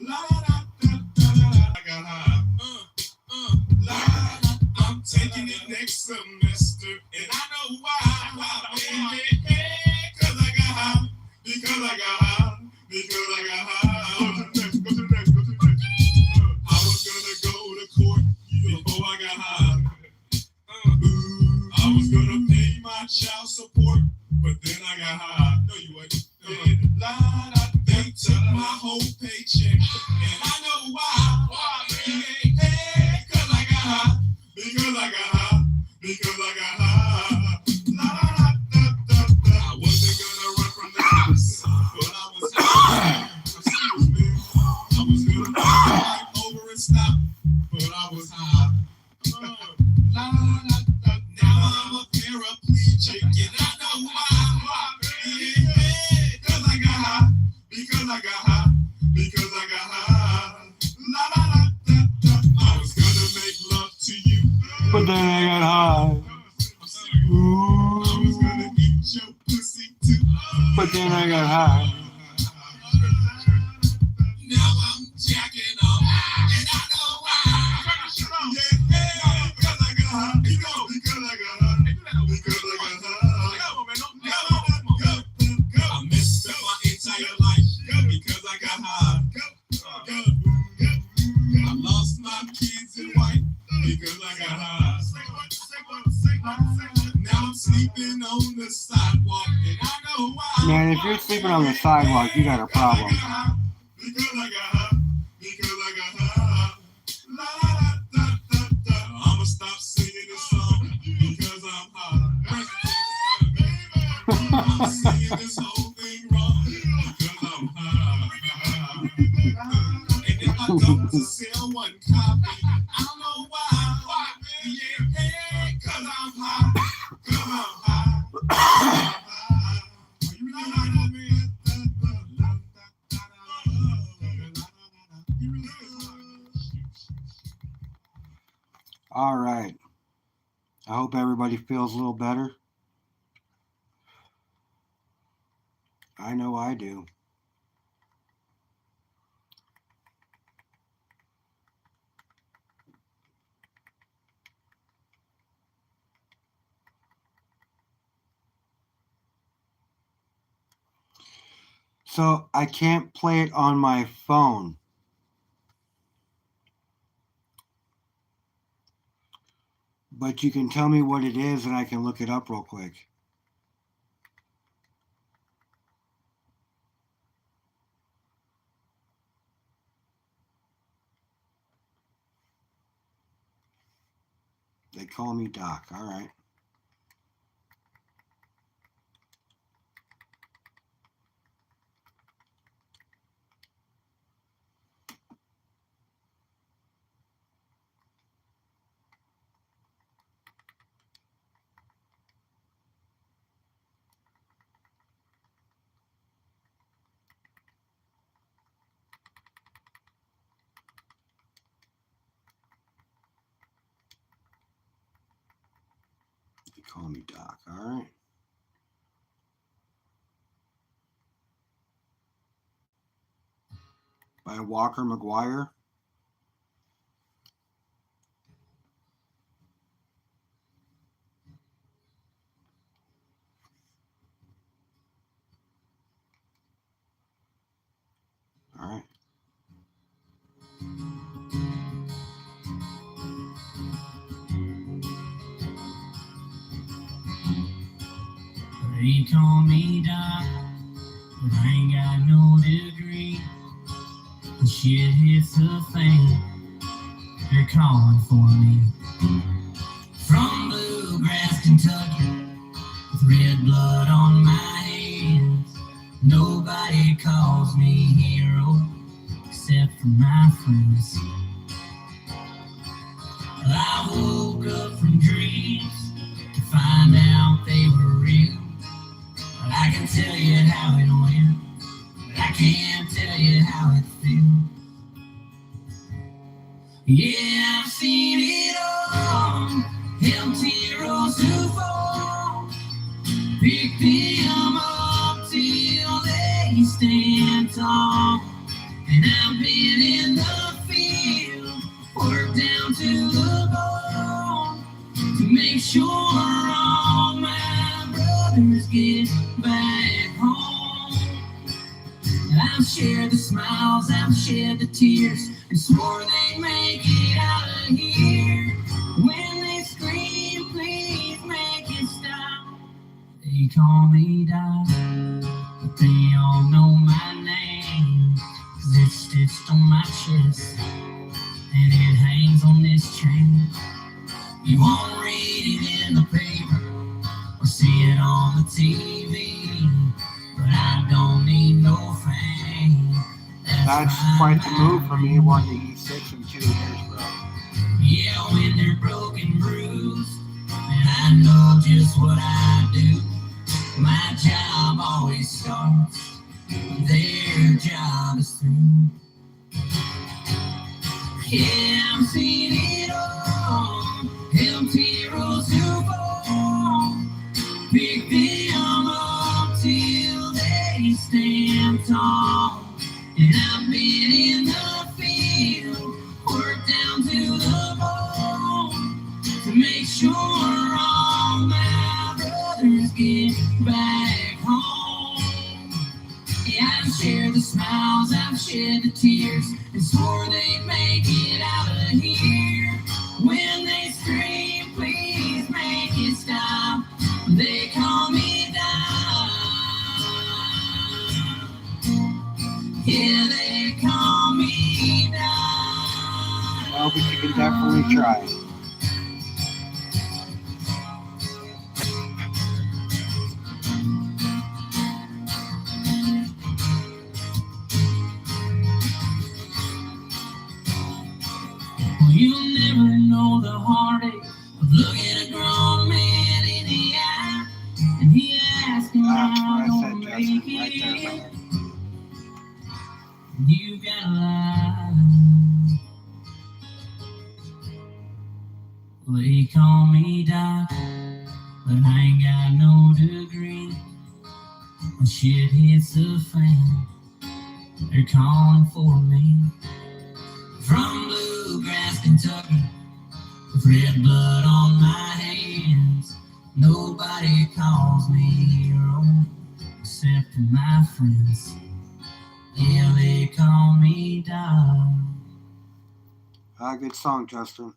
S2: La la la la la. I got high. La la la. I'm taking it next semester, and I know why. Why, man? Yeah, hey, 'cause I got high. Because I got high. Because I got high. Go to the next. Go to the next. Go to the next. I was gonna go to court before I got high. I was gonna pay my child support, but then I got high. No, you ain't. They took my whole paycheck, and I know why. Why, man? Hey, 'cause I got high. Because I got high. Because I got high. I wasn't gonna run from the cops, but I was high. Excuse me. I was gonna pull right over and stop, but I was high. Now I'm a paraplegic, and I know why. Yeah, 'cause I got high. Because I got high. Because I got high. I was gonna make love to you,
S1: But then I got high. Ooh.
S2: I was gonna eat your pussy too,
S1: But then I got high.
S2: Now I'm jacking off, and I know why. Yeah, 'cause I got high. Because I got high. Because I got high. I messed up my entire life because I got high. I lost my kids and wife because I got high. Now I'm sleeping on the sidewalk, and I know why.
S1: Man, if you're sleeping on the sidewalk, you got a problem.
S2: Because I got high. Because I got high. La, la, da, da, da. I'ma stop singing this song because I'm high. I'm singing this whole thing wrong because I'm high. And if I don't sell one copy, I don't know why. Why, man? Yeah, hey, 'cause I'm high. 'Cause I'm high. 'Cause I'm high. Are you really high, man?
S1: All right. I hope everybody feels a little better. I know I do. So I can't play it on my phone. But you can tell me what it is and I can look it up real quick. They call me Doc. All right. They call me Doc. All right. By Walker McGuire. All right.
S3: They call me Doc, but I ain't got no degree. When shit hits the fan, they're calling for me. From bluegrass, Kentucky, with red blood on my hands, nobody calls me hero except for my friends. I woke up from dreams to find out they were real. I can tell you how it went, but I can't tell you how it feels. Yeah, I've seen it all. Empty roads to fall. Pick them up till they stand tall. And I've been in the field, worked down to the bone, to make sure all my brothers get back home. I've shared the smiles, I've shed the tears, and swore they'd make it out of here. When they scream, please make it stop. They call me Doc, but they all know my name, 'cause it's stitched on my chest, and it hangs on this chain. You won't read it in the paper or see it on the TV, but I don't need no fame.
S1: That's quite the move for me, one to eat 6 in 2 years, bro.
S3: Yeah, when they're broken, bruised, and I know just what I do. My job always starts when their job is through. Yeah, I've seen it all. Empty roads to fall. Pick them up till they stand tall. And I've been in the field, worked down to the bone, to make sure all my brothers get back home. Yeah, I've shared the smiles, I've shed the tears, and swore they'd make it out of here. When they scream, please make it stop. They call me Doc. Yeah, they call me Doc.
S1: Well, but you can definitely try.
S3: Well, you'll never know the heartache of looking a grown man in the eye, and he asking
S1: That's
S3: how
S1: what
S3: I'm
S1: I
S3: gonna
S1: said,
S3: make
S1: Justin, right there,
S3: it.
S1: brother.
S3: You gotta lie. Well, they call me Doc, but I ain't got no degree. When shit hits the fan, they're calling for me. From bluegrass Kentucky, with red blood on my hands, nobody calls me hero except for my friends. Yeah, they call me Doc.
S1: Good song, Justin.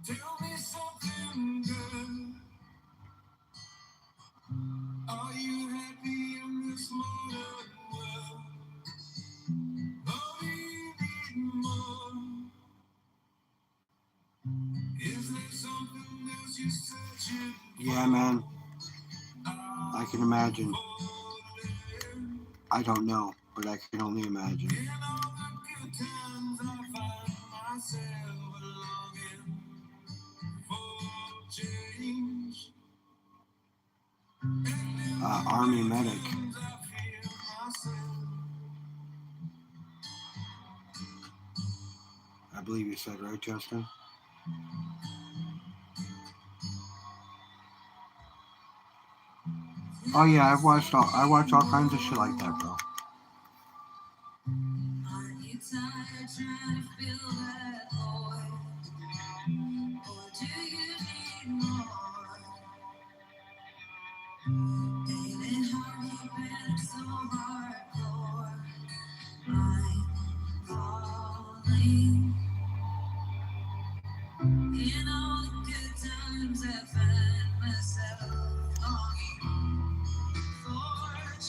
S2: Tell me something good. Are you happy in this modern world? Or do you need more? Is there something else you're searching for?
S1: Yeah, man. I can imagine. I don't know, but I can only imagine.
S2: In all the good times I find myself longing for change.
S1: Army medic.
S2: Times I feel myself.
S1: I believe you said right, Justin. Oh yeah, I watch all kinds of shit like that, bro.
S3: Aren't you tired trying to fill that void? Or do you need more? Ain't it hard keeping it so hardcore? I'm falling. In all the good times I find myself longing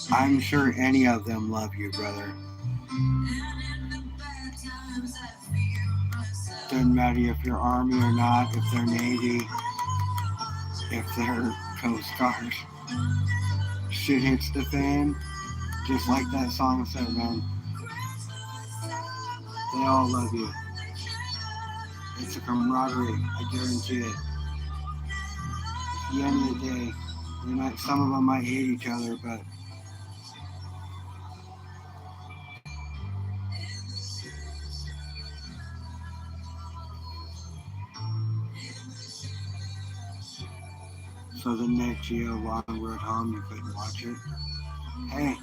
S3: for
S1: I'm
S3: change.
S1: sure any of them love you, brother.
S3: And in the bad times I feel myself.
S1: Doesn't matter if you're Army or not, if they're Navy, if they're Coast Guard. Shit hits the fan, just like that song said, man. They all love you. It's a camaraderie, I guarantee it. At the end of the day, some of them might hate each other, but so the next year, Long Road Home, you couldn't watch it. Hey,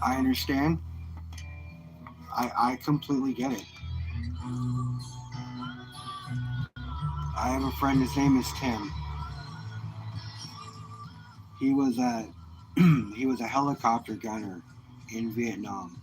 S1: I understand. I completely get it. I have a friend, his name is Tim. He was a he was a helicopter gunner in Vietnam.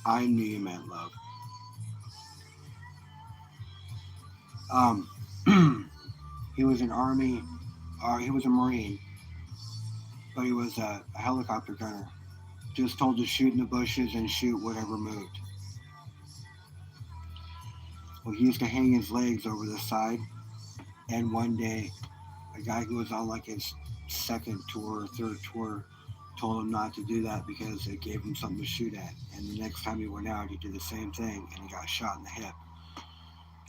S1: I knew you meant love. He was an Army, he was a Marine, but he was a helicopter gunner. Just told to shoot in the bushes and shoot whatever moved. Well, he used to hang his legs over the side, and one day, a guy who was on like his second tour or third tour told him not to do that because it gave him something to shoot at. And the next time he went out, he did the same thing, and he got shot in the hip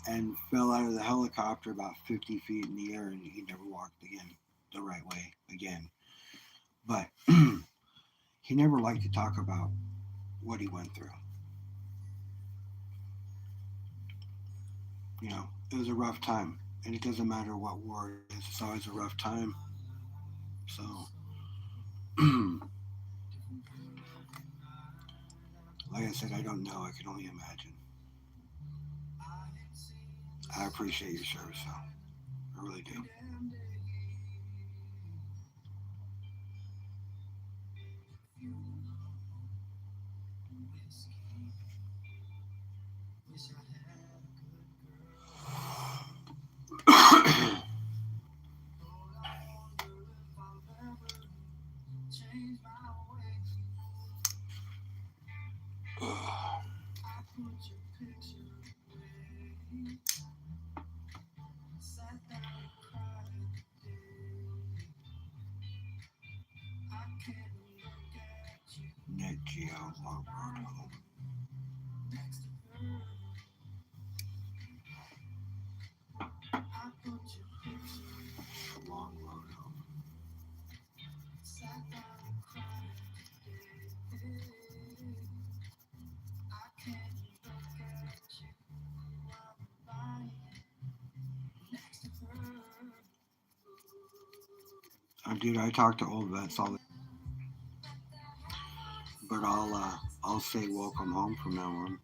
S1: and fell out of the helicopter about 50 feet in the air, and he never walked again the right way again. But he never liked to talk about what he went through. You know, it was a rough time, and it doesn't matter what war it is, it's always a rough time. So, like I said, I don't know. I can only imagine. I appreciate your service, though. I really do. Net Geo Long Road Home. Long Road Home. Dude, I talk to old vets all the but I'll say welcome home from now on.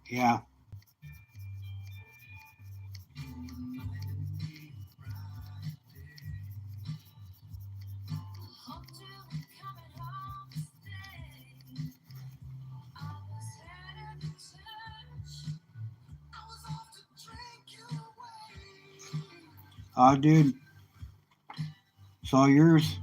S1: Yeah. Dude, it's all yours.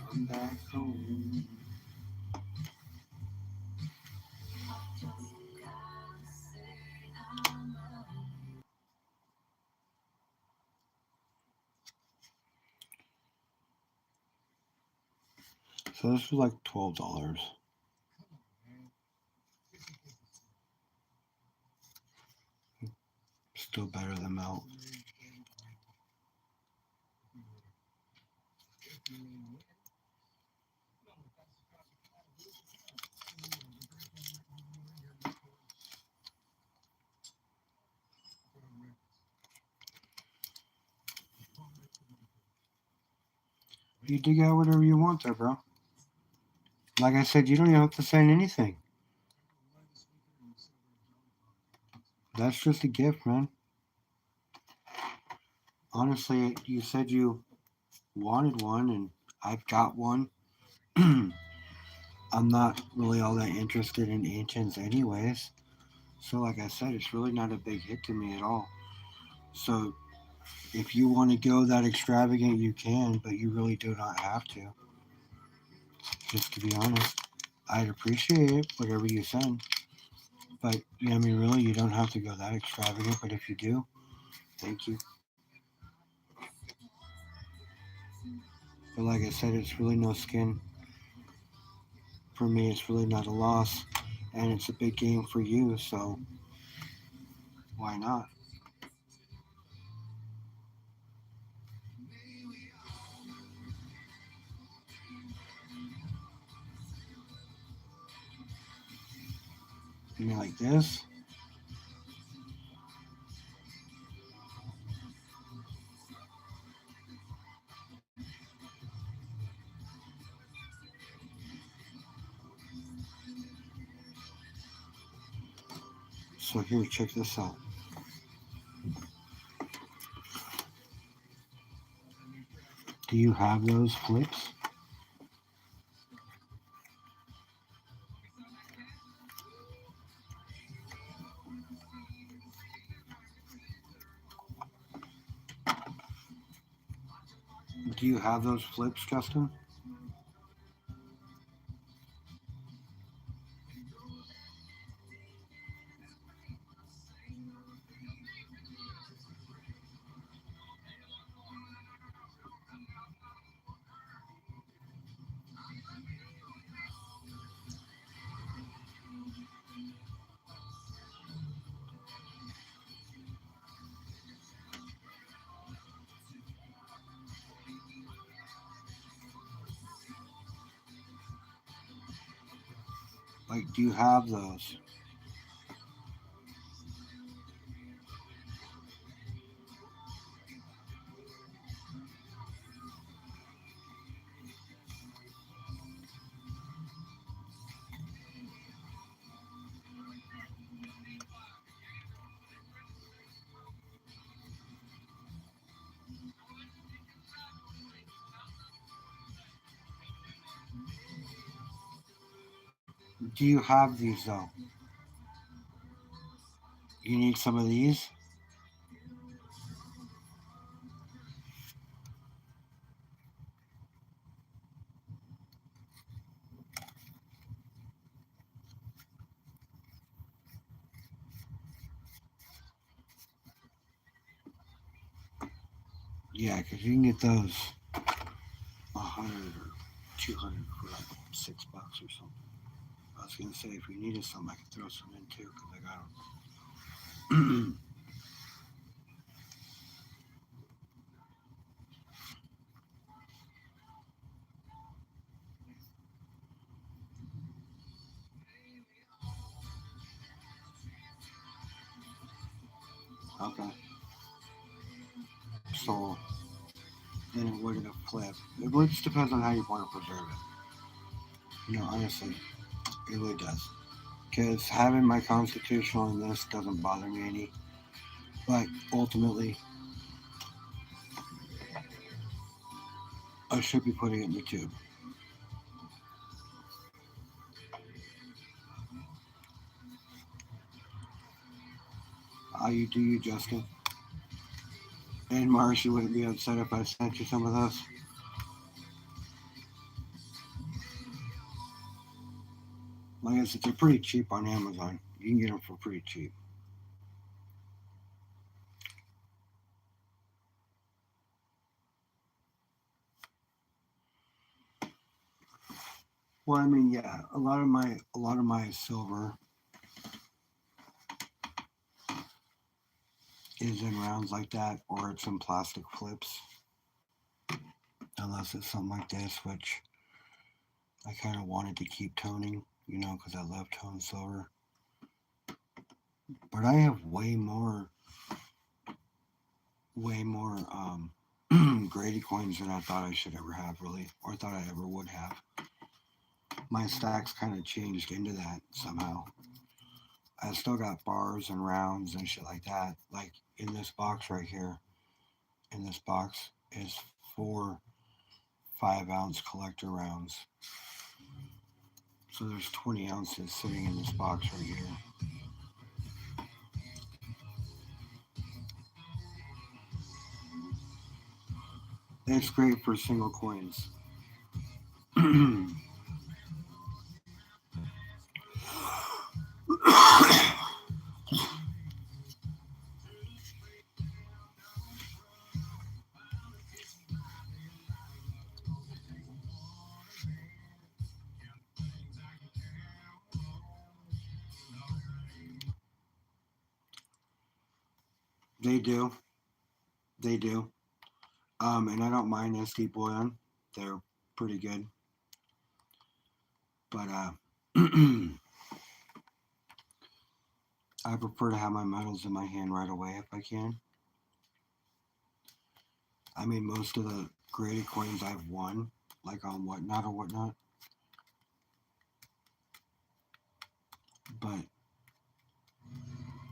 S1: Come back home. So this was like $12. Still better than milk. You dig out whatever you want there, bro. Like I said, you don't even have to sign anything. That's just a gift, man. Honestly, you said you wanted one, and I've got one. I'm not really all that interested in ancients anyways. So like I said, it's really not a big hit to me at all. So if you want to go that extravagant, you can, but you really do not have to. Just to be honest, I'd appreciate it, whatever you send. But yeah, I mean, really, you don't have to go that extravagant. But if you do, thank you. But like I said, it's really no skin. For me, it's really not a loss. And it's a big game for you, so why not? You mean like this? So here, check this out. Do you have those flips? Do you have those flips, Justin? Like, do you have those? Do you have these though? You need some of these? Yeah, because you can get those 100 or 200 for like $6 or something. I was gonna say if you needed some, I could throw some in too because I got them. Okay. So then it would have flip. It would just depends on how you want to preserve it. Honestly, it really does. Because having my constitutional in this doesn't bother me any. But ultimately, I should be putting it in the tube. How you do you, Justin? And Marcia wouldn't be upset if I sent you some of those. Like I said, they're pretty cheap on Amazon. You can get them for pretty cheap. Well, I mean, yeah, a lot of my silver is in rounds like that, or it's in plastic flips. Unless it's something like this, which I kind of wanted to keep toning, because I love tone silver. But I have way more Grady coins than I thought I should ever have, really, or thought I ever would have. My stacks kind of changed into that somehow. I still got bars and rounds and shit like that. Like in this box right here, in this box is 4 5-ounce collector rounds. So there's 20 ounces sitting in this box right here. It's great for single coins. They do. They do. And I don't mind SD Bullion. They're pretty good. But I prefer to have my metals in my hand right away if I can. I mean, most of the graded coins I've won, like on Whatnot or whatnot. But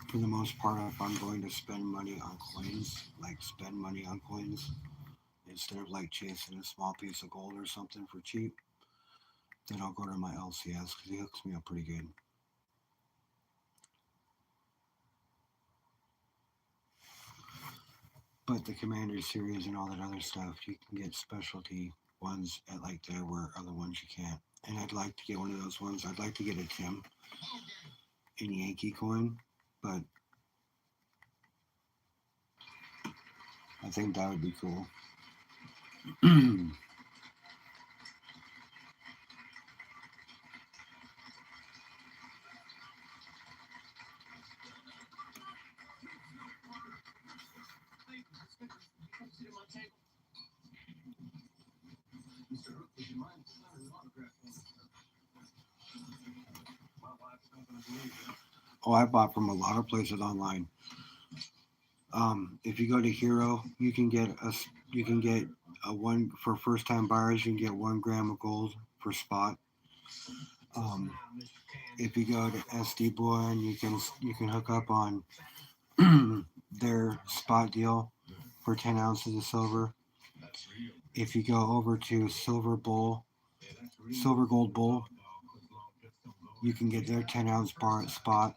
S1: for the most part, if I'm going to spend money on coins, like spend money on coins, instead of like chasing a small piece of gold or something for cheap, then I'll go to my LCS because he hooks me up pretty good. But the Commander series and all that other stuff, you can get specialty ones at like there where other ones you can't. And I'd like to get one of those ones. I'd like to get a Tim in Yankee coin, but I think that would be cool. Oh, I bought from a lot of places online. If you go to Hero, you can get a one for first time buyers. You can get 1 gram of gold for spot. If you go to SD Bullion, you can hook up on their spot deal for 10 ounces of silver. If you go over to Silver Gold Bull, you can get their 10-ounce bar at spot.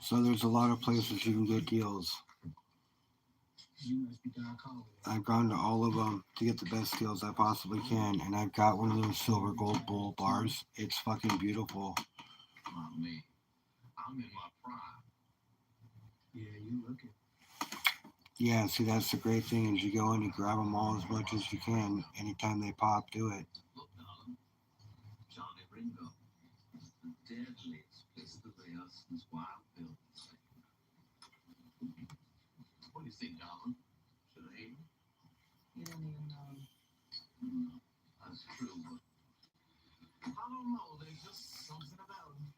S1: So there's a lot of places you can get deals. I've gone to all of them to get the best deals I possibly can, and I've got one of those Silver Gold Bull bars. It's fucking beautiful.
S3: I'm in my prime. Yeah, you looking.
S1: Yeah, see, that's the great thing is you go and you grab them all as much as you can. Anytime they pop, do it.
S3: Look, darling. Johnny Ringo. The deadliest place to lay us is Wild Bill's. What do you think, darling? Should I hate him? You don't even know. That's true, but I don't know. There's just something about him.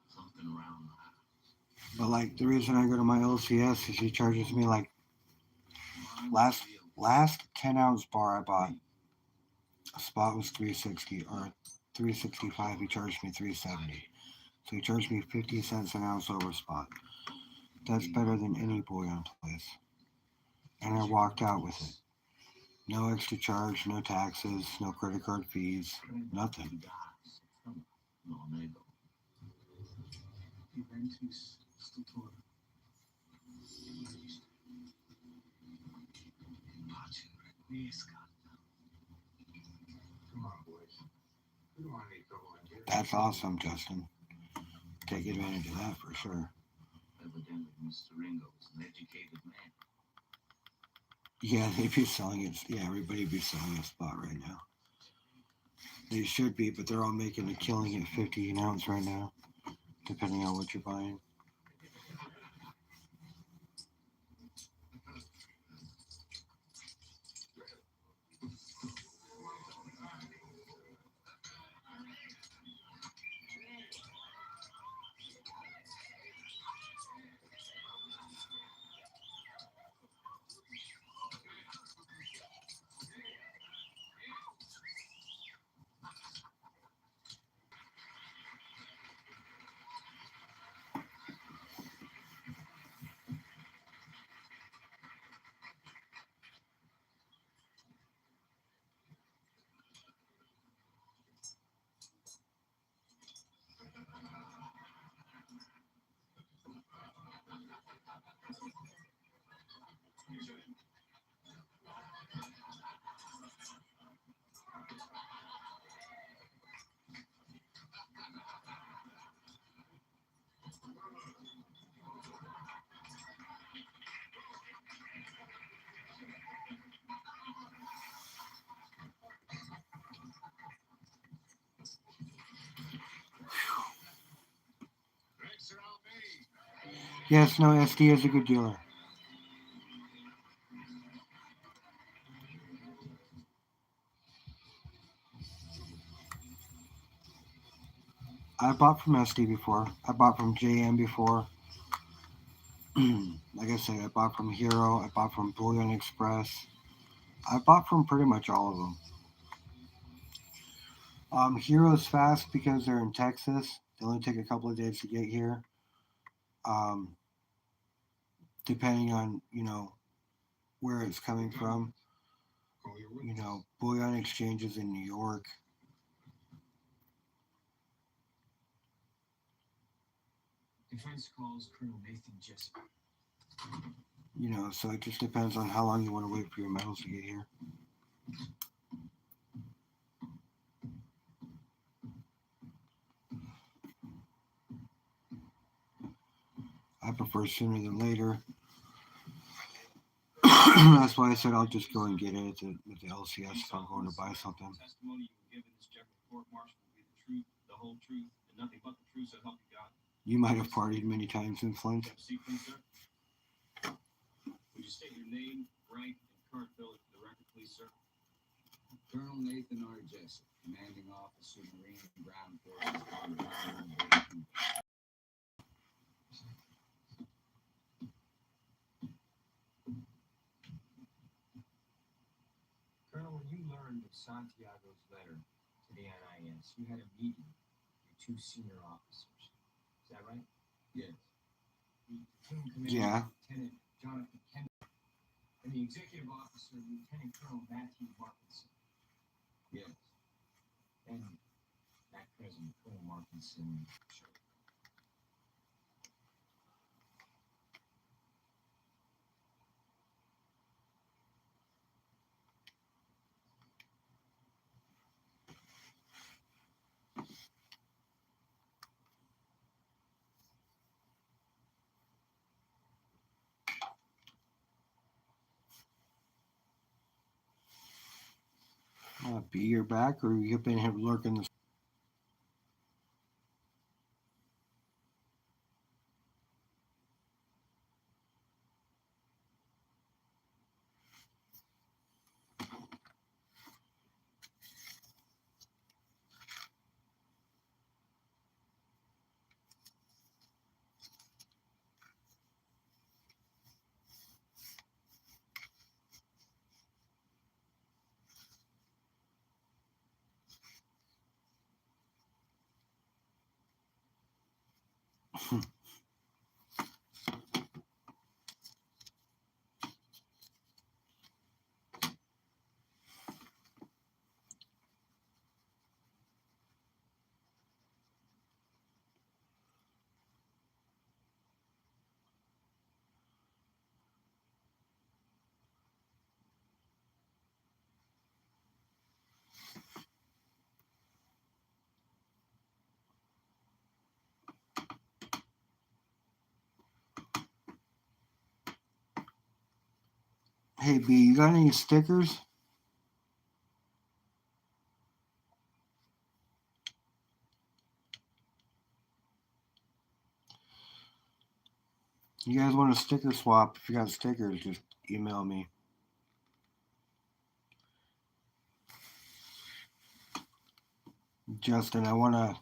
S3: Something around the house.
S1: But like the reason I go to my LCS is he charges me like last 10-ounce bar I bought. A spot was $3.60 or $3.65. He charged me $3.70. So he charged me 50 cents an ounce over spot. That's better than any bullion place. And I walked out with it. No extra charge, no taxes, no credit card fees, nothing. That's awesome, Justin. Take advantage of that for sure.
S3: Evidently, Mr. Ringo is an educated man.
S1: Yeah, they'd be selling it. Yeah, everybody'd be selling a spot right now. They should be, but they're all making a killing at 50 an ounce right now, depending on what you're buying. Yes, no, SD is a good dealer. I bought from SD before. I bought from JM before. Like I said, I bought from Hero. I bought from Bullion Express. I bought from pretty much all of them. Hero's fast because they're in Texas. They only take a couple of days to get here. Um, Depending on where it's coming from. Bullion exchanges in New York.
S3: Defense calls Colonel Nathan Jessup.
S1: So it just depends on how long you want to wait for your metals to get here. I prefer sooner than later. That's why I said I'll just go and get it at the LCS if I'm going to buy something.
S3: Testimony you will give in this Jekyll court martial will be the truth, the whole truth, and nothing but the truth, so help you God.
S1: You might have partied many times in Flint.
S3: Have a seat, please, sir. Would you state your name, rank, and current billing for the record, please, sir?
S4: Colonel Nathan R. Jessup, Commanding Officer, Marine Ground Forces.
S3: Colonel, when you learned of Santiago's letter to the NIS, you had a meeting with your 2 senior officers. Is that right?
S4: Yes.
S3: The platoon commander,
S1: Yeah.
S3: Lieutenant Jonathan Kendall, and the executive officer, Lieutenant Colonel Matthew Markinson.
S4: Yes.
S3: And that President Colonel Markinson.
S1: B, you're back, or you've been here lurking this. Hey, B, you got any stickers? You guys want a sticker swap? If you got stickers, just email me. Justin, I want to.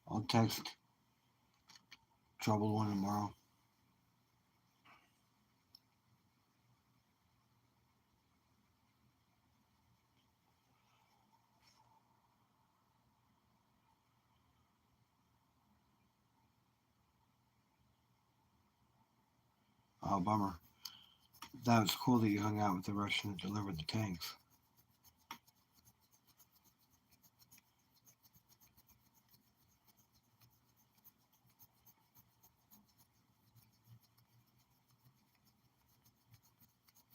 S1: I'll text Trouble One tomorrow. Oh, bummer. That was cool that you hung out with the Russian that delivered the tanks.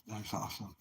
S1: That's awesome.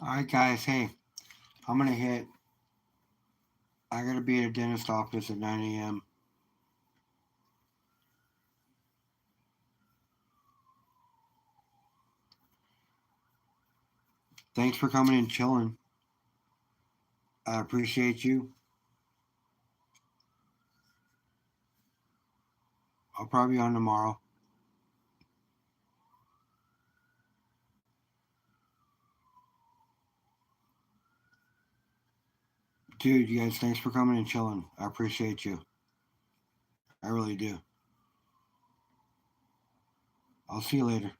S1: All right, guys. Hey, I'm gonna hit. I gotta be at a dentist office at 9 a.m. Thanks for coming and chilling. I appreciate you. I'll probably be on tomorrow. Dude, you guys, thanks for coming and chilling. I appreciate you. I really do. I'll see you later.